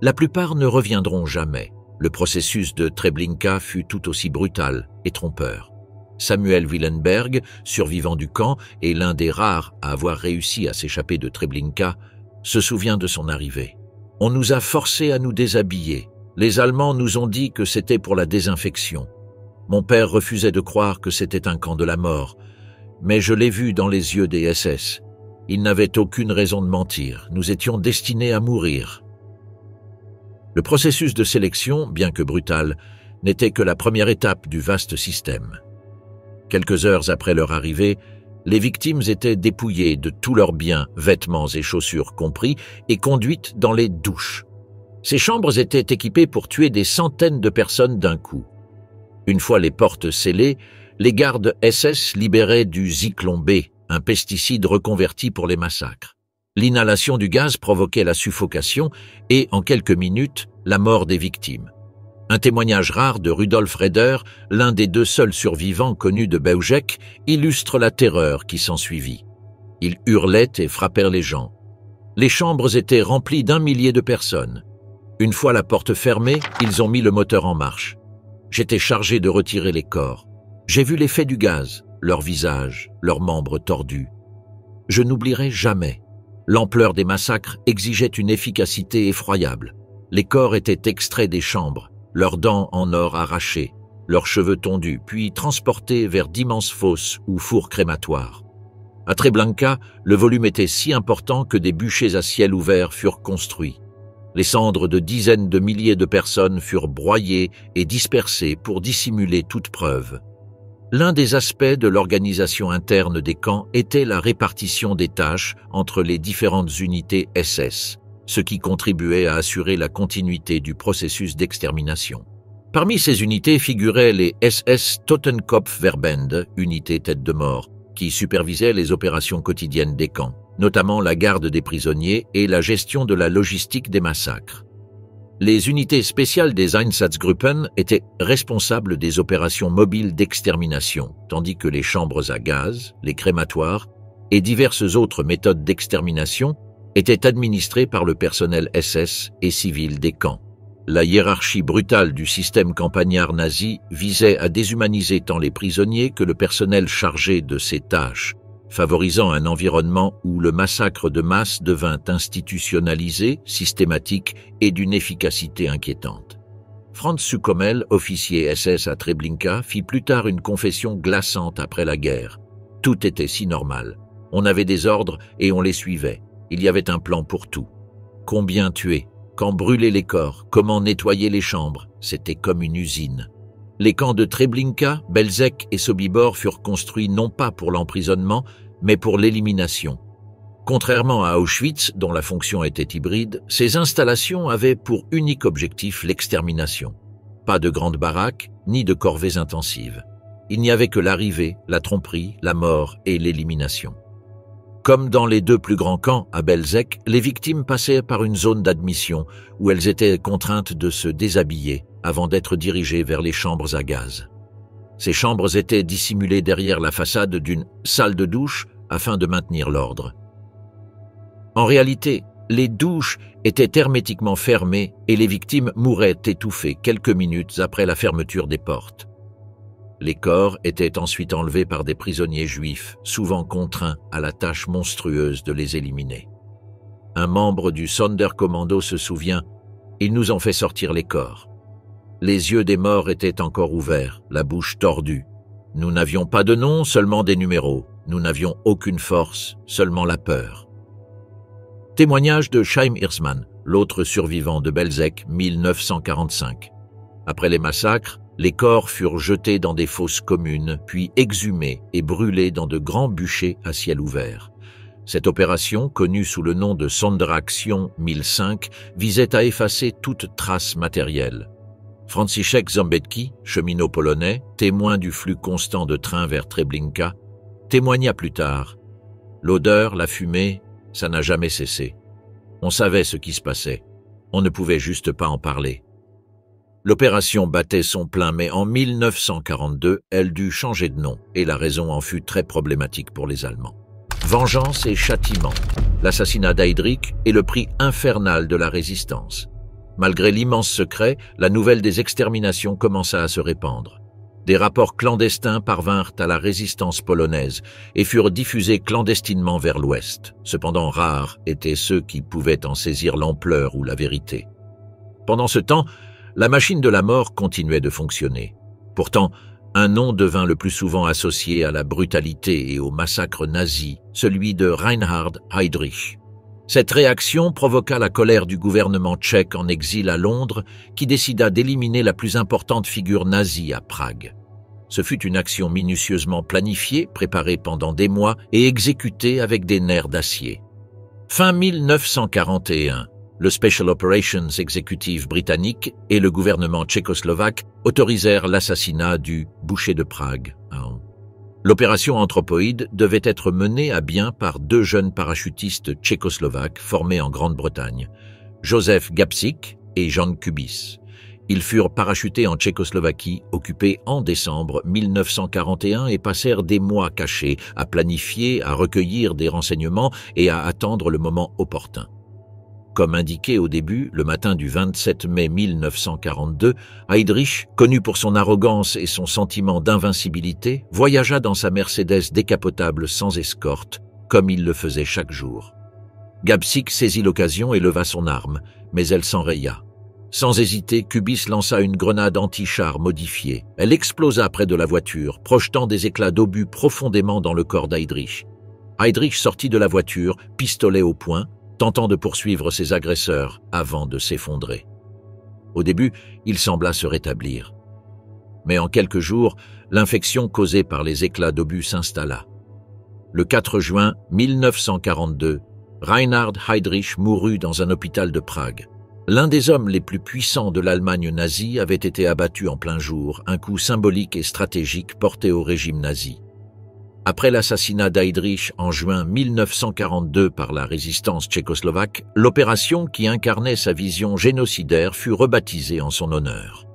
La plupart ne reviendront jamais. Le processus de Treblinka fut tout aussi brutal et trompeur. Samuel Willenberg, survivant du camp et l'un des rares à avoir réussi à s'échapper de Treblinka, se souvient de son arrivée. « On nous a forcés à nous déshabiller. Les Allemands nous ont dit que c'était pour la désinfection. Mon père refusait de croire que c'était un camp de la mort, mais je l'ai vu dans les yeux des SS. Ils n'avaient aucune raison de mentir. Nous étions destinés à mourir. » Le processus de sélection, bien que brutal, n'était que la première étape du vaste système. Quelques heures après leur arrivée, les victimes étaient dépouillées de tous leurs biens, vêtements et chaussures compris, et conduites dans les douches. Ces chambres étaient équipées pour tuer des centaines de personnes d'un coup. Une fois les portes scellées, les gardes SS libéraient du Zyklon B, un pesticide reconverti pour les massacres. L'inhalation du gaz provoquait la suffocation et, en quelques minutes, la mort des victimes. Un témoignage rare de Rudolf Raeder, l'un des 2 seuls survivants connus de Bełżec, illustre la terreur qui s'ensuivit. Ils hurlaient et frappèrent les gens. Les chambres étaient remplies d'1 millier de personnes. Une fois la porte fermée, ils ont mis le moteur en marche. J'étais chargé de retirer les corps. J'ai vu l'effet du gaz, leurs visages, leurs membres tordus. Je n'oublierai jamais. L'ampleur des massacres exigeait une efficacité effroyable. Les corps étaient extraits des chambres, leurs dents en or arrachées, leurs cheveux tondus, puis transportés vers d'immenses fosses ou fours crématoires. À Treblinka, le volume était si important que des bûchers à ciel ouvert furent construits. Les cendres de dizaines de milliers de personnes furent broyées et dispersées pour dissimuler toute preuve. L'un des aspects de l'organisation interne des camps était la répartition des tâches entre les différentes unités SS, ce qui contribuait à assurer la continuité du processus d'extermination. Parmi ces unités figuraient les SS Totenkopfverbände, unités tête de mort, qui supervisaient les opérations quotidiennes des camps, notamment la garde des prisonniers et la gestion de la logistique des massacres. Les unités spéciales des Einsatzgruppen étaient responsables des opérations mobiles d'extermination, tandis que les chambres à gaz, les crématoires et diverses autres méthodes d'extermination étaient administrées par le personnel SS et civil des camps. La hiérarchie brutale du système campagnard nazi visait à déshumaniser tant les prisonniers que le personnel chargé de ces tâches, favorisant un environnement où le massacre de masse devint institutionnalisé, systématique et d'une efficacité inquiétante. Franz Suchomel, officier SS à Treblinka, fit plus tard une confession glaçante après la guerre. Tout était si normal. On avait des ordres et on les suivait. Il y avait un plan pour tout. Combien tuer? Quand brûler les corps? Comment nettoyer les chambres? C'était comme une usine. Les camps de Treblinka, Bełżec et Sobibor furent construits non pas pour l'emprisonnement, mais pour l'élimination. Contrairement à Auschwitz, dont la fonction était hybride, ces installations avaient pour unique objectif l'extermination. Pas de grandes baraques, ni de corvées intensives. Il n'y avait que l'arrivée, la tromperie, la mort et l'élimination. Comme dans les 2 plus grands camps, à Bełżec, les victimes passaient par une zone d'admission où elles étaient contraintes de se déshabiller avant d'être dirigées vers les chambres à gaz. Ces chambres étaient dissimulées derrière la façade d'une salle de douche afin de maintenir l'ordre. En réalité, les douches étaient hermétiquement fermées et les victimes mouraient étouffées quelques minutes après la fermeture des portes. Les corps étaient ensuite enlevés par des prisonniers juifs, souvent contraints à la tâche monstrueuse de les éliminer. Un membre du Sonderkommando se souvient « Ils nous ont fait sortir les corps. Les yeux des morts étaient encore ouverts, la bouche tordue. Nous n'avions pas de nom, seulement des numéros. Nous n'avions aucune force, seulement la peur. » Témoignage de Chaim Hirsman, l'autre survivant de Belzec, 1945. Après les massacres, les corps furent jetés dans des fosses communes, puis exhumés et brûlés dans de grands bûchers à ciel ouvert. Cette opération, connue sous le nom de Sonderaktion 1005, visait à effacer toute trace matérielle. Franciszek Ząbecki, cheminot polonais, témoin du flux constant de trains vers Treblinka, témoigna plus tard. L'odeur, la fumée, ça n'a jamais cessé. On savait ce qui se passait. On ne pouvait juste pas en parler. L'opération battait son plein, mais en 1942, elle dut changer de nom, et la raison en fut très problématique pour les Allemands. Vengeance et châtiment. L'assassinat d'Heydrich est le prix infernal de la résistance. Malgré l'immense secret, la nouvelle des exterminations commença à se répandre. Des rapports clandestins parvinrent à la résistance polonaise et furent diffusés clandestinement vers l'Ouest. Cependant, rares étaient ceux qui pouvaient en saisir l'ampleur ou la vérité. Pendant ce temps, la machine de la mort continuait de fonctionner. Pourtant, un nom devint le plus souvent associé à la brutalité et au massacre nazi, celui de Reinhard Heydrich. Cette réaction provoqua la colère du gouvernement tchèque en exil à Londres, qui décida d'éliminer la plus importante figure nazie à Prague. Ce fut une action minutieusement planifiée, préparée pendant des mois et exécutée avec des nerfs d'acier. Fin 1941, le Special Operations Executive britannique et le gouvernement tchécoslovaque autorisèrent l'assassinat du boucher de Prague. L'opération Anthropoïde devait être menée à bien par deux jeunes parachutistes tchécoslovaques formés en Grande-Bretagne, Josef Gabčík et Jan Kubis. Ils furent parachutés en Tchécoslovaquie, occupés en décembre 1941 et passèrent des mois cachés à planifier, à recueillir des renseignements et à attendre le moment opportun. Comme indiqué au début, le matin du 27 mai 1942, Heydrich, connu pour son arrogance et son sentiment d'invincibilité, voyagea dans sa Mercedes décapotable sans escorte, comme il le faisait chaque jour. Gabčík saisit l'occasion et leva son arme, mais elle s'enraya. Sans hésiter, Kubis lança une grenade anti-char modifiée. Elle explosa près de la voiture, projetant des éclats d'obus profondément dans le corps d'Heydrich. Heydrich sortit de la voiture, pistolet au poing, tentant de poursuivre ses agresseurs avant de s'effondrer. Au début, il sembla se rétablir. Mais en quelques jours, l'infection causée par les éclats d'obus s'installa. Le 4 juin 1942, Reinhard Heydrich mourut dans un hôpital de Prague. L'un des hommes les plus puissants de l'Allemagne nazie avait été abattu en plein jour, un coup symbolique et stratégique porté au régime nazi. Après l'assassinat d'Heydrich en juin 1942 par la résistance tchécoslovaque, l'opération qui incarnait sa vision génocidaire fut rebaptisée en son honneur.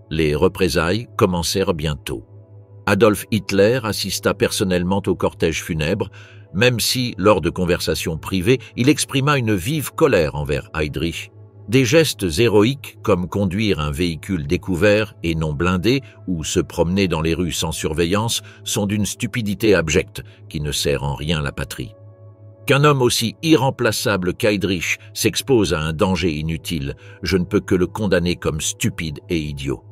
Les représailles commencèrent bientôt. Adolf Hitler assista personnellement au cortège funèbre, même si, lors de conversations privées, il exprima une vive colère envers Heydrich. Des gestes héroïques comme conduire un véhicule découvert et non blindé ou se promener dans les rues sans surveillance sont d'une stupidité abjecte qui ne sert en rien la patrie. Qu'un homme aussi irremplaçable qu'Heydrich s'expose à un danger inutile, je ne peux que le condamner comme stupide et idiot.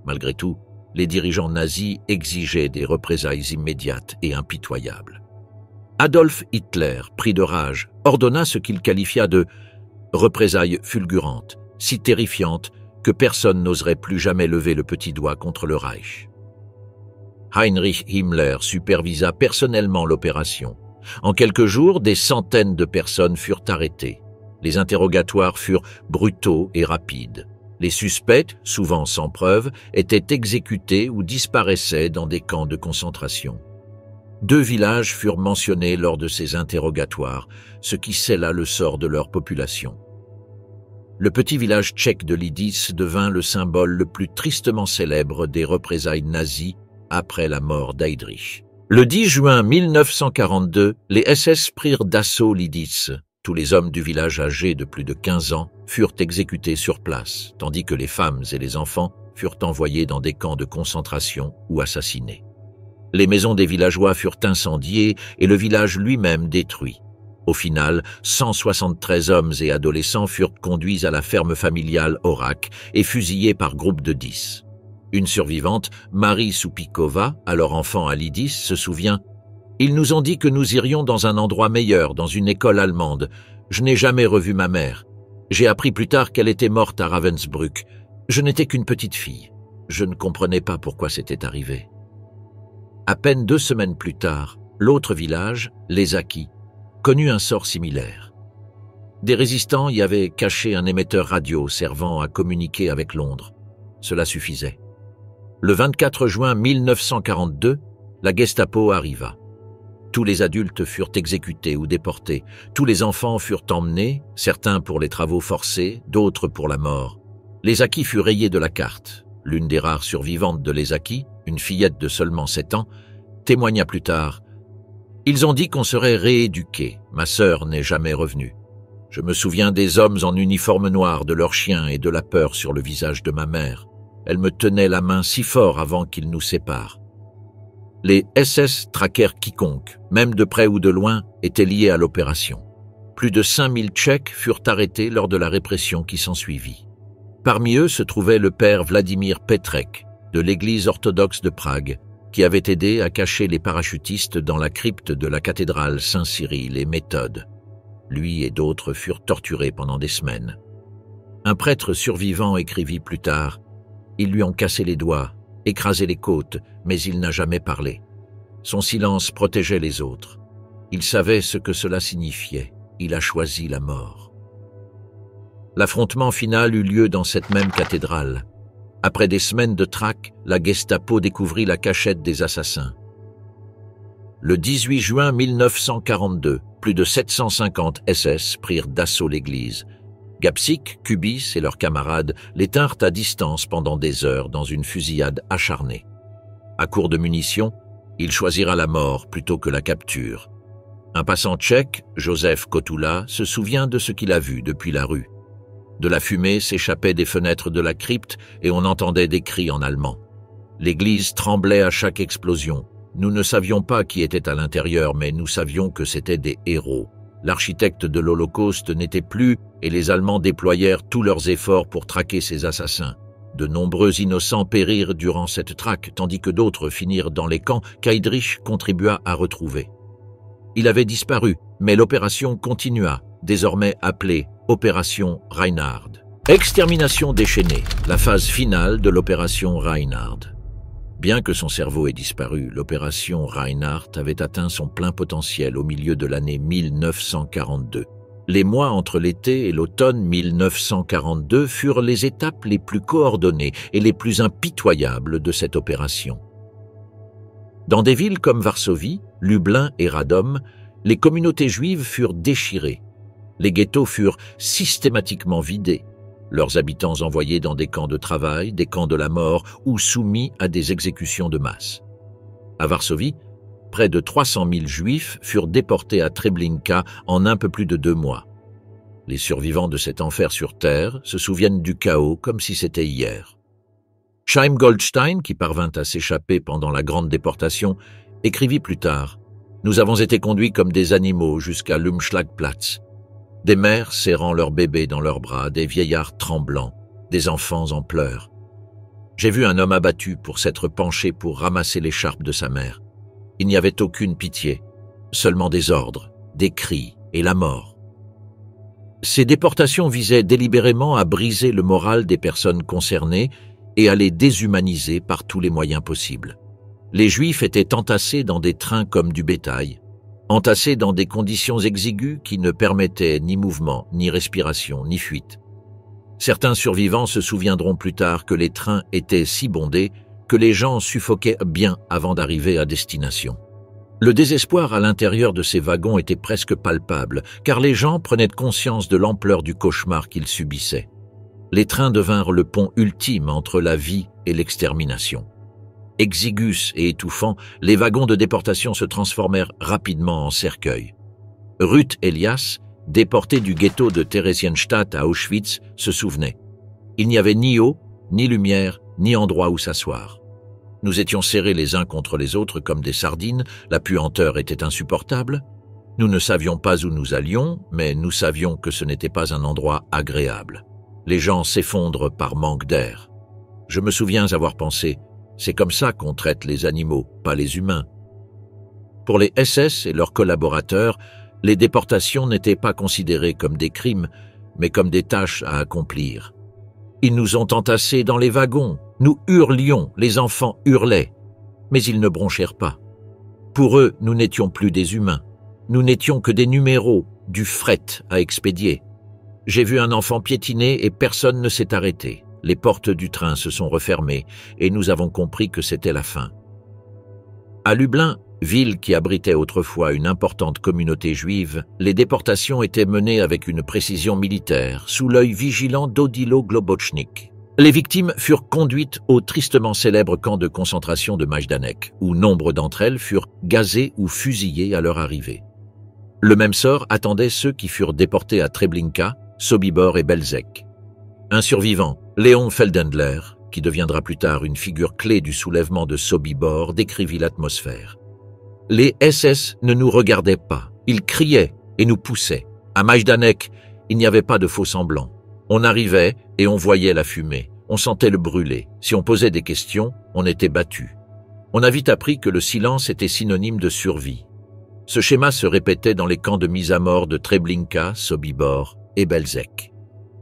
Malgré tout, les dirigeants nazis exigeaient des représailles immédiates et impitoyables. Adolf Hitler, pris de rage, ordonna ce qu'il qualifia de représailles fulgurantes, si terrifiantes que personne n'oserait plus jamais lever le petit doigt contre le Reich. Heinrich Himmler supervisa personnellement l'opération. En quelques jours, des centaines de personnes furent arrêtées. Les interrogatoires furent brutaux et rapides. Les suspects, souvent sans preuve, étaient exécutés ou disparaissaient dans des camps de concentration. 2 villages furent mentionnés lors de ces interrogatoires, ce qui scella le sort de leur population. Le petit village tchèque de Lidice devint le symbole le plus tristement célèbre des représailles nazies après la mort d'Heydrich. Le 10 juin 1942, les SS prirent d'assaut Lidis. Tous les hommes du village âgés de plus de 15 ans furent exécutés sur place, tandis que les femmes et les enfants furent envoyés dans des camps de concentration ou assassinés. Les maisons des villageois furent incendiées et le village lui-même détruit. Au final, 173 hommes et adolescents furent conduits à la ferme familiale Orac et fusillés par groupe de 10. Une survivante, Marie Soupikova, alors enfant à Lidis, se souvient « Ils nous ont dit que nous irions dans un endroit meilleur, dans une école allemande. Je n'ai jamais revu ma mère. J'ai appris plus tard qu'elle était morte à Ravensbrück. Je n'étais qu'une petite fille. Je ne comprenais pas pourquoi c'était arrivé. » À peine 2 semaines plus tard, l'autre village, les Acquis, connut un sort similaire. Des résistants y avaient caché un émetteur radio servant à communiquer avec Londres. Cela suffisait. Le 24 juin 1942, la Gestapo arriva. Tous les adultes furent exécutés ou déportés. Tous les enfants furent emmenés, certains pour les travaux forcés, d'autres pour la mort. Les Acquis furent rayés de la carte. L'une des rares survivantes de les Acquis, une fillette de seulement 7 ans, témoigna plus tard « Ils ont dit qu'on serait rééduqués. Ma sœur n'est jamais revenue. Je me souviens des hommes en uniforme noir, de leurs chiens et de la peur sur le visage de ma mère. Elle me tenait la main si fort avant qu'ils nous séparent. » Les SS traquèrent quiconque, même de près ou de loin, était lié à l'opération. Plus de 5000 Tchèques furent arrêtés lors de la répression qui s'ensuivit. Parmi eux se trouvait le père Vladimir Petrek, de l'église orthodoxe de Prague, qui avait aidé à cacher les parachutistes dans la crypte de la cathédrale Saint-Cyril et Méthode. Lui et d'autres furent torturés pendant des semaines. Un prêtre survivant écrivit plus tard « Ils lui ont cassé les doigts, écrasé les côtes, mais il n'a jamais parlé. Son silence protégeait les autres. Il savait ce que cela signifiait. Il a choisi la mort. » L'affrontement final eut lieu dans cette même cathédrale. Après des semaines de traque, la Gestapo découvrit la cachette des assassins. Le 18 juin 1942, plus de 750 SS prirent d'assaut l'église. Gapsik, Kubis et leurs camarades les tinrent à distance pendant des heures dans une fusillade acharnée. À court de munitions, il choisira la mort plutôt que la capture. Un passant tchèque, Josef Kotula, se souvient de ce qu'il a vu depuis la rue. De la fumée s'échappait des fenêtres de la crypte et on entendait des cris en allemand. L'église tremblait à chaque explosion. Nous ne savions pas qui était à l'intérieur, mais nous savions que c'étaient des héros. L'architecte de l'Holocauste n'était plus et les Allemands déployèrent tous leurs efforts pour traquer ces assassins. De nombreux innocents périrent durant cette traque, tandis que d'autres finirent dans les camps qu'Heydrich contribua à retrouver. Il avait disparu, mais l'opération continua, désormais appelée Opération Reinhard. Extermination déchaînée, la phase finale de l'opération Reinhard. Bien que son cerveau ait disparu, l'opération Reinhard avait atteint son plein potentiel au milieu de l'année 1942. Les mois entre l'été et l'automne 1942 furent les étapes les plus coordonnées et les plus impitoyables de cette opération. Dans des villes comme Varsovie, Lublin et Radom, les communautés juives furent déchirées. Les ghettos furent systématiquement vidés, leurs habitants envoyés dans des camps de travail, des camps de la mort ou soumis à des exécutions de masse. À Varsovie, près de 300 000 juifs furent déportés à Treblinka en un peu plus de 2 mois. Les survivants de cet enfer sur terre se souviennent du chaos comme si c'était hier. Chaim Goldstein, qui parvint à s'échapper pendant la grande déportation, écrivit plus tard « Nous avons été conduits comme des animaux jusqu'à l'Umschlagplatz. Des mères serrant leurs bébés dans leurs bras, des vieillards tremblants, des enfants en pleurs. J'ai vu un homme abattu pour s'être penché pour ramasser l'écharpe de sa mère. Il n'y avait aucune pitié, seulement des ordres, des cris et la mort. » Ces déportations visaient délibérément à briser le moral des personnes concernées et à les déshumaniser par tous les moyens possibles. Les Juifs étaient entassés dans des trains comme du bétail, entassés dans des conditions exiguës qui ne permettaient ni mouvement, ni respiration, ni fuite. Certains survivants se souviendront plus tard que les trains étaient si bondés que les gens suffoquaient bien avant d'arriver à destination. Le désespoir à l'intérieur de ces wagons était presque palpable, car les gens prenaient conscience de l'ampleur du cauchemar qu'ils subissaient. Les trains devinrent le pont ultime entre la vie et l'extermination. Exigus et étouffants, les wagons de déportation se transformèrent rapidement en cercueils. Ruth Elias, déportée du ghetto de Theresienstadt à Auschwitz, se souvenait. Il n'y avait ni eau, ni lumière, ni endroit où s'asseoir. Nous étions serrés les uns contre les autres comme des sardines, la puanteur était insupportable. Nous ne savions pas où nous allions, mais nous savions que ce n'était pas un endroit agréable. Les gens s'effondrent par manque d'air. Je me souviens avoir pensé, c'est comme ça qu'on traite les animaux, pas les humains. Pour les SS et leurs collaborateurs, les déportations n'étaient pas considérées comme des crimes, mais comme des tâches à accomplir. Ils nous ont entassés dans les wagons, nous hurlions, les enfants hurlaient, mais ils ne bronchèrent pas. Pour eux, nous n'étions plus des humains, nous n'étions que des numéros, du fret à expédier. J'ai vu un enfant piétiner et personne ne s'est arrêté. Les portes du train se sont refermées et nous avons compris que c'était la fin. À Lublin, ville qui abritait autrefois une importante communauté juive, les déportations étaient menées avec une précision militaire, sous l'œil vigilant d'Odilo Globocnik. Les victimes furent conduites au tristement célèbre camp de concentration de Majdanek, où nombre d'entre elles furent gazées ou fusillées à leur arrivée. Le même sort attendait ceux qui furent déportés à Treblinka, Sobibor et Belzec. Un survivant, Léon Feldendler, qui deviendra plus tard une figure clé du soulèvement de Sobibor, décrivit l'atmosphère. Les SS ne nous regardaient pas, ils criaient et nous poussaient. À Majdanek, il n'y avait pas de faux-semblants. On arrivait et on voyait la fumée, on sentait le brûler. Si on posait des questions, on était battu. On a vite appris que le silence était synonyme de survie. Ce schéma se répétait dans les camps de mise à mort de Treblinka, Sobibor et Belzec.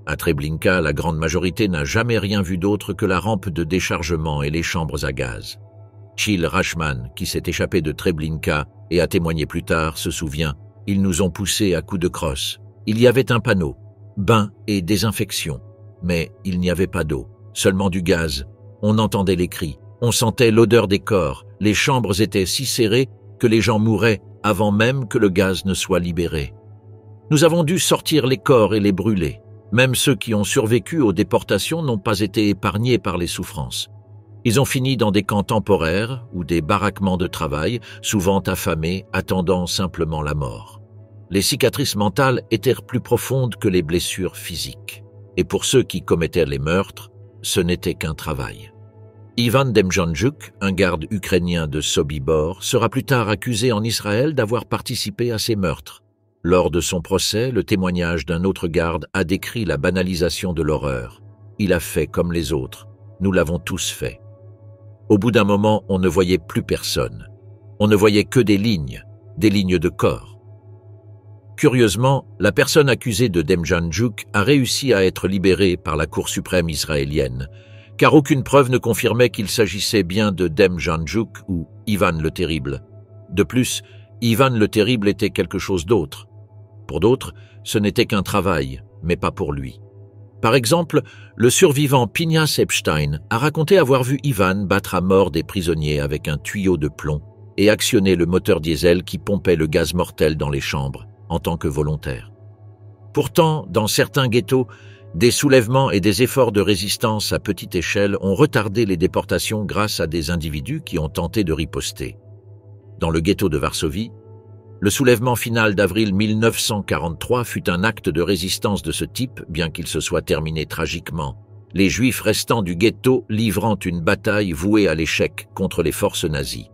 À Treblinka, la grande majorité n'a jamais rien vu d'autre que la rampe de déchargement et les chambres à gaz. Chill Rachman, qui s'est échappé de Treblinka et a témoigné plus tard, se souvient « Ils nous ont poussés à coups de crosse. Il y avait un panneau, bain et désinfection. Mais il n'y avait pas d'eau, seulement du gaz. On entendait les cris, on sentait l'odeur des corps. Les chambres étaient si serrées que les gens mouraient avant même que le gaz ne soit libéré. Nous avons dû sortir les corps et les brûler. Même ceux qui ont survécu aux déportations n'ont pas été épargnés par les souffrances. Ils ont fini dans des camps temporaires ou des baraquements de travail, souvent affamés, attendant simplement la mort. Les cicatrices mentales étaient plus profondes que les blessures physiques. Et pour ceux qui commettaient les meurtres, ce n'était qu'un travail. Ivan Demjanjuk, un garde ukrainien de Sobibor, sera plus tard accusé en Israël d'avoir participé à ces meurtres. Lors de son procès, le témoignage d'un autre garde a décrit la banalisation de l'horreur. Il a fait comme les autres. Nous l'avons tous fait. Au bout d'un moment, on ne voyait plus personne. On ne voyait que des lignes de corps. Curieusement, la personne accusée de Demjanjuk a réussi à être libérée par la Cour suprême israélienne, car aucune preuve ne confirmait qu'il s'agissait bien de Demjanjuk ou Ivan le Terrible. De plus, Ivan le Terrible était quelque chose d'autre. Pour d'autres, ce n'était qu'un travail, mais pas pour lui. Par exemple, le survivant Pinhas Epstein a raconté avoir vu Ivan battre à mort des prisonniers avec un tuyau de plomb et actionner le moteur diesel qui pompait le gaz mortel dans les chambres, en tant que volontaire. Pourtant, dans certains ghettos, des soulèvements et des efforts de résistance à petite échelle ont retardé les déportations grâce à des individus qui ont tenté de riposter. Dans le ghetto de Varsovie, le soulèvement final d'avril 1943 fut un acte de résistance de ce type, bien qu'il se soit terminé tragiquement, les Juifs restants du ghetto livrant une bataille vouée à l'échec contre les forces nazies.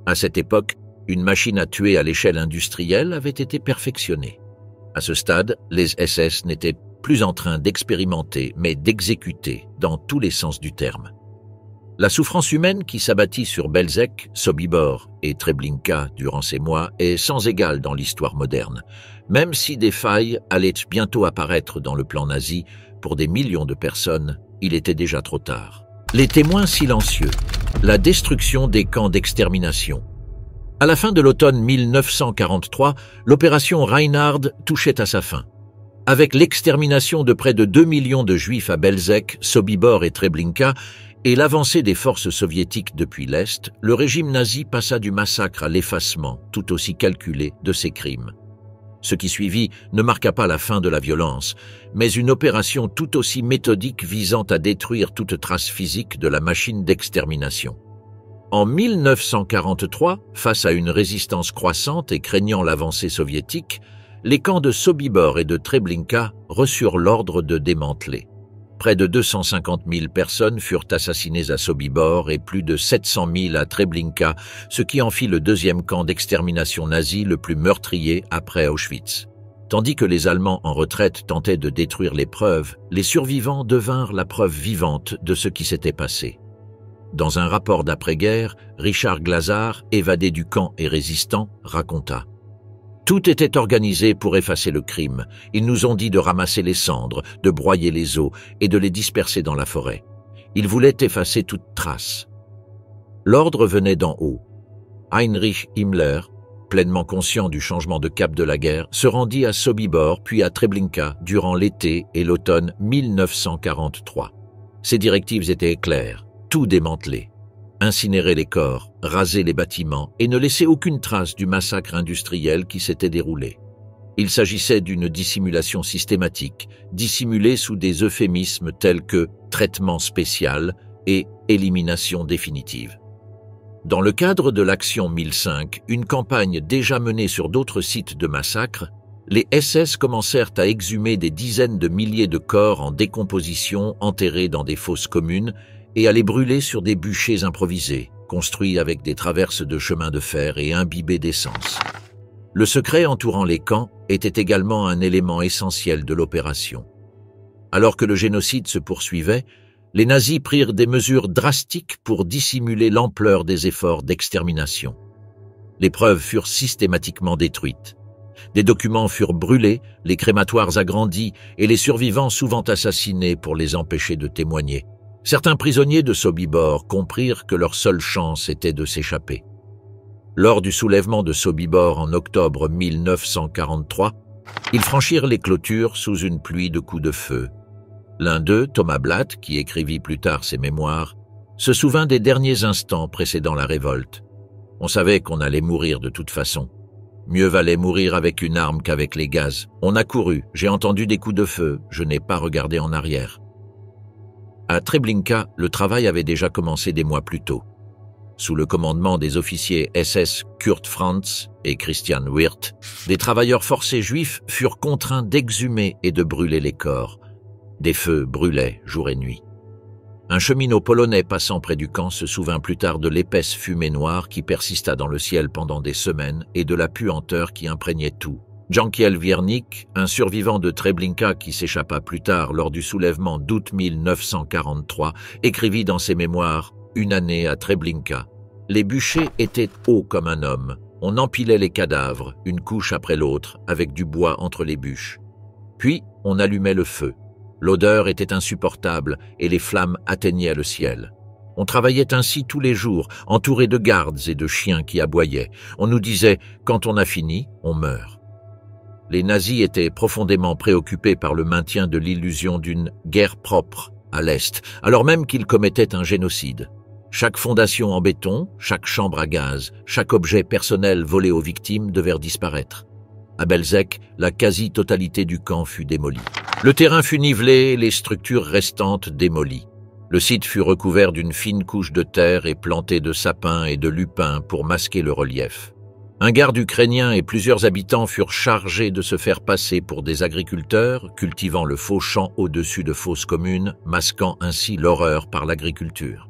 À cette époque, une machine à tuer à l'échelle industrielle avait été perfectionnée. À ce stade, les SS n'étaient plus en train d'expérimenter, mais d'exécuter dans tous les sens du terme. La souffrance humaine qui s'abattit sur Belzec, Sobibor et Treblinka durant ces mois est sans égale dans l'histoire moderne, même si des failles allaient bientôt apparaître dans le plan nazi pour des millions de personnes, il était déjà trop tard. Les témoins silencieux, la destruction des camps d'extermination. À la fin de l'automne 1943, l'opération Reinhard touchait à sa fin. Avec l'extermination de près de 2 millions de Juifs à Belzec, Sobibor et Treblinka, et l'avancée des forces soviétiques depuis l'Est, le régime nazi passa du massacre à l'effacement, tout aussi calculé, de ses crimes. Ce qui suivit ne marqua pas la fin de la violence, mais une opération tout aussi méthodique visant à détruire toute trace physique de la machine d'extermination. En 1943, face à une résistance croissante et craignant l'avancée soviétique, les camps de Sobibor et de Treblinka reçurent l'ordre de démanteler. Près de 250 000 personnes furent assassinées à Sobibor et plus de 700 000 à Treblinka, ce qui en fit le deuxième camp d'extermination nazi le plus meurtrier après Auschwitz. Tandis que les Allemands en retraite tentaient de détruire les preuves, les survivants devinrent la preuve vivante de ce qui s'était passé. Dans un rapport d'après-guerre, Richard Glazar, évadé du camp et résistant, raconta « Tout était organisé pour effacer le crime. Ils nous ont dit de ramasser les cendres, de broyer les os et de les disperser dans la forêt. Ils voulaient effacer toute trace. » L'ordre venait d'en haut. Heinrich Himmler, pleinement conscient du changement de cap de la guerre, se rendit à Sobibor puis à Treblinka durant l'été et l'automne 1943. Ses directives étaient claires. Tout démanteler, incinérer les corps, raser les bâtiments et ne laisser aucune trace du massacre industriel qui s'était déroulé. Il s'agissait d'une dissimulation systématique, dissimulée sous des euphémismes tels que traitement spécial et élimination définitive. Dans le cadre de l'Action 1005, une campagne déjà menée sur d'autres sites de massacre, les SS commencèrent à exhumer des dizaines de milliers de corps en décomposition enterrés dans des fosses communes et à les brûler sur des bûchers improvisés, construits avec des traverses de chemin de fer et imbibés d'essence. Le secret entourant les camps était également un élément essentiel de l'opération. Alors que le génocide se poursuivait, les nazis prirent des mesures drastiques pour dissimuler l'ampleur des efforts d'extermination. Les preuves furent systématiquement détruites. Des documents furent brûlés, les crématoires agrandis et les survivants souvent assassinés pour les empêcher de témoigner. Certains prisonniers de Sobibor comprirent que leur seule chance était de s'échapper. Lors du soulèvement de Sobibor en octobre 1943, ils franchirent les clôtures sous une pluie de coups de feu. L'un d'eux, Thomas Blatt, qui écrivit plus tard ses mémoires, se souvint des derniers instants précédant la révolte. On savait qu'on allait mourir de toute façon. Mieux valait mourir avec une arme qu'avec les gaz. On a couru, j'ai entendu des coups de feu, je n'ai pas regardé en arrière. À Treblinka, le travail avait déjà commencé des mois plus tôt. Sous le commandement des officiers SS Kurt Franz et Christian Wirth, des travailleurs forcés juifs furent contraints d'exhumer et de brûler les corps. Des feux brûlaient jour et nuit. Un cheminot polonais passant près du camp se souvint plus tard de l'épaisse fumée noire qui persista dans le ciel pendant des semaines et de la puanteur qui imprégnait tout. Jankiel Wiernik, un survivant de Treblinka qui s'échappa plus tard lors du soulèvement d'août 1943, écrivit dans ses mémoires « Une année à Treblinka ». Les bûchers étaient hauts comme un homme. On empilait les cadavres, une couche après l'autre, avec du bois entre les bûches. Puis, on allumait le feu. L'odeur était insupportable et les flammes atteignaient le ciel. On travaillait ainsi tous les jours, entouré de gardes et de chiens qui aboyaient. On nous disait « Quand on a fini, on meurt ». Les nazis étaient profondément préoccupés par le maintien de l'illusion d'une guerre propre à l'Est, alors même qu'ils commettaient un génocide. Chaque fondation en béton, chaque chambre à gaz, chaque objet personnel volé aux victimes devèrent disparaître. À Belzec, la quasi-totalité du camp fut démolie. Le terrain fut nivelé et les structures restantes démolies. Le site fut recouvert d'une fine couche de terre et planté de sapins et de lupins pour masquer le relief. Un garde ukrainien et plusieurs habitants furent chargés de se faire passer pour des agriculteurs, cultivant le faux champ au-dessus de fosses communes, masquant ainsi l'horreur par l'agriculture.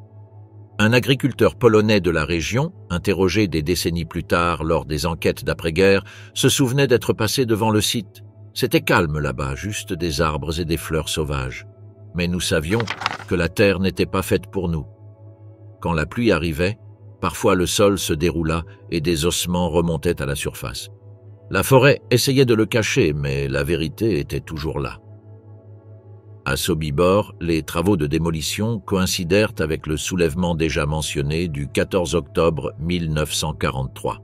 Un agriculteur polonais de la région, interrogé des décennies plus tard lors des enquêtes d'après-guerre, se souvenait d'être passé devant le site. C'était calme là-bas, juste des arbres et des fleurs sauvages. Mais nous savions que la terre n'était pas faite pour nous. Quand la pluie arrivait, parfois le sol se déroula et des ossements remontaient à la surface. La forêt essayait de le cacher, mais la vérité était toujours là. À Sobibor, les travaux de démolition coïncidèrent avec le soulèvement déjà mentionné du 14 octobre 1943.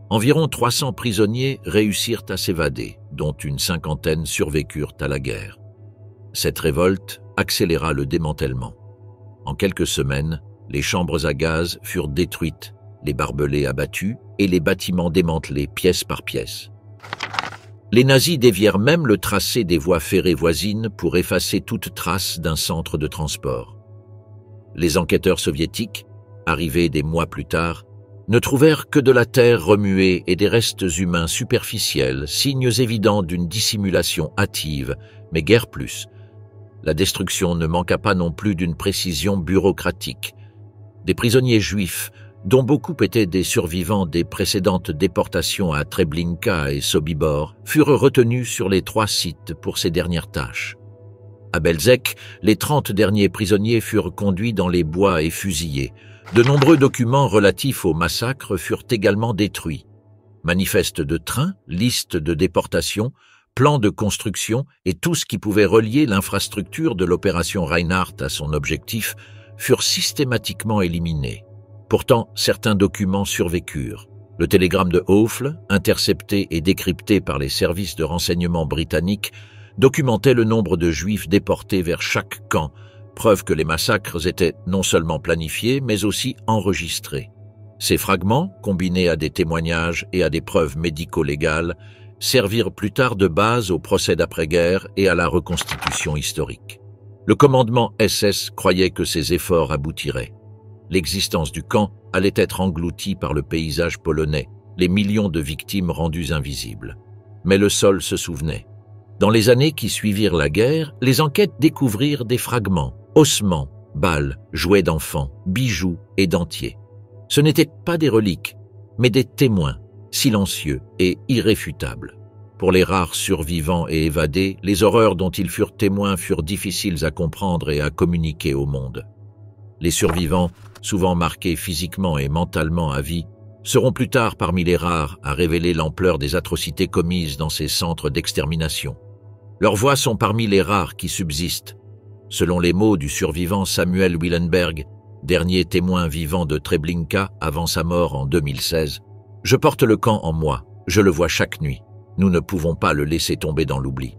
Environ 300 prisonniers réussirent à s'évader, dont une cinquantaine survécurent à la guerre. Cette révolte accéléra le démantèlement. En quelques semaines, les chambres à gaz furent détruites, les barbelés abattus et les bâtiments démantelés pièce par pièce. Les nazis dévièrent même le tracé des voies ferrées voisines pour effacer toute trace d'un centre de transport. Les enquêteurs soviétiques, arrivés des mois plus tard, ne trouvèrent que de la terre remuée et des restes humains superficiels, signes évidents d'une dissimulation hâtive, mais guère plus. La destruction ne manqua pas non plus d'une précision bureaucratique. Des prisonniers juifs, dont beaucoup étaient des survivants des précédentes déportations à Treblinka et Sobibor, furent retenus sur les 3 sites pour ces dernières tâches. À Belzec, les 30 derniers prisonniers furent conduits dans les bois et fusillés. De nombreux documents relatifs au massacre furent également détruits. Manifestes de train, listes de déportation, plans de construction et tout ce qui pouvait relier l'infrastructure de l'opération Reinhardt à son objectif furent systématiquement éliminés. Pourtant, certains documents survécurent. Le télégramme de Hoefle, intercepté et décrypté par les services de renseignement britanniques, documentait le nombre de Juifs déportés vers chaque camp, preuve que les massacres étaient non seulement planifiés, mais aussi enregistrés. Ces fragments, combinés à des témoignages et à des preuves médico-légales, servirent plus tard de base au procès d'après-guerre et à la reconstitution historique. Le commandement SS croyait que ces efforts aboutiraient. L'existence du camp allait être engloutie par le paysage polonais, les millions de victimes rendues invisibles. Mais le sol se souvenait. Dans les années qui suivirent la guerre, les enquêtes découvrirent des fragments, ossements, balles, jouets d'enfants, bijoux et dentiers. Ce n'étaient pas des reliques, mais des témoins, silencieux et irréfutables. Pour les rares survivants et évadés, les horreurs dont ils furent témoins furent difficiles à comprendre et à communiquer au monde. Les survivants, souvent marqués physiquement et mentalement à vie, seront plus tard parmi les rares à révéler l'ampleur des atrocités commises dans ces centres d'extermination. Leurs voix sont parmi les rares qui subsistent. Selon les mots du survivant Samuel Willenberg, dernier témoin vivant de Treblinka avant sa mort en 2016, « Je porte le camp en moi, je le vois chaque nuit. Nous ne pouvons pas le laisser tomber dans l'oubli. »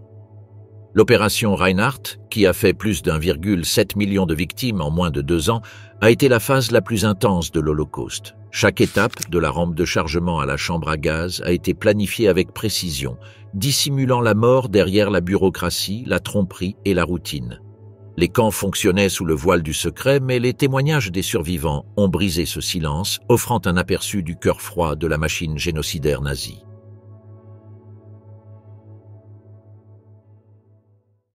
L'opération Reinhardt, qui a fait plus d'1,7 million de victimes en moins de 2 ans, a été la phase la plus intense de l'Holocauste. Chaque étape, de la rampe de chargement à la chambre à gaz, a été planifiée avec précision, dissimulant la mort derrière la bureaucratie, la tromperie et la routine. Les camps fonctionnaient sous le voile du secret, mais les témoignages des survivants ont brisé ce silence, offrant un aperçu du cœur froid de la machine génocidaire nazie.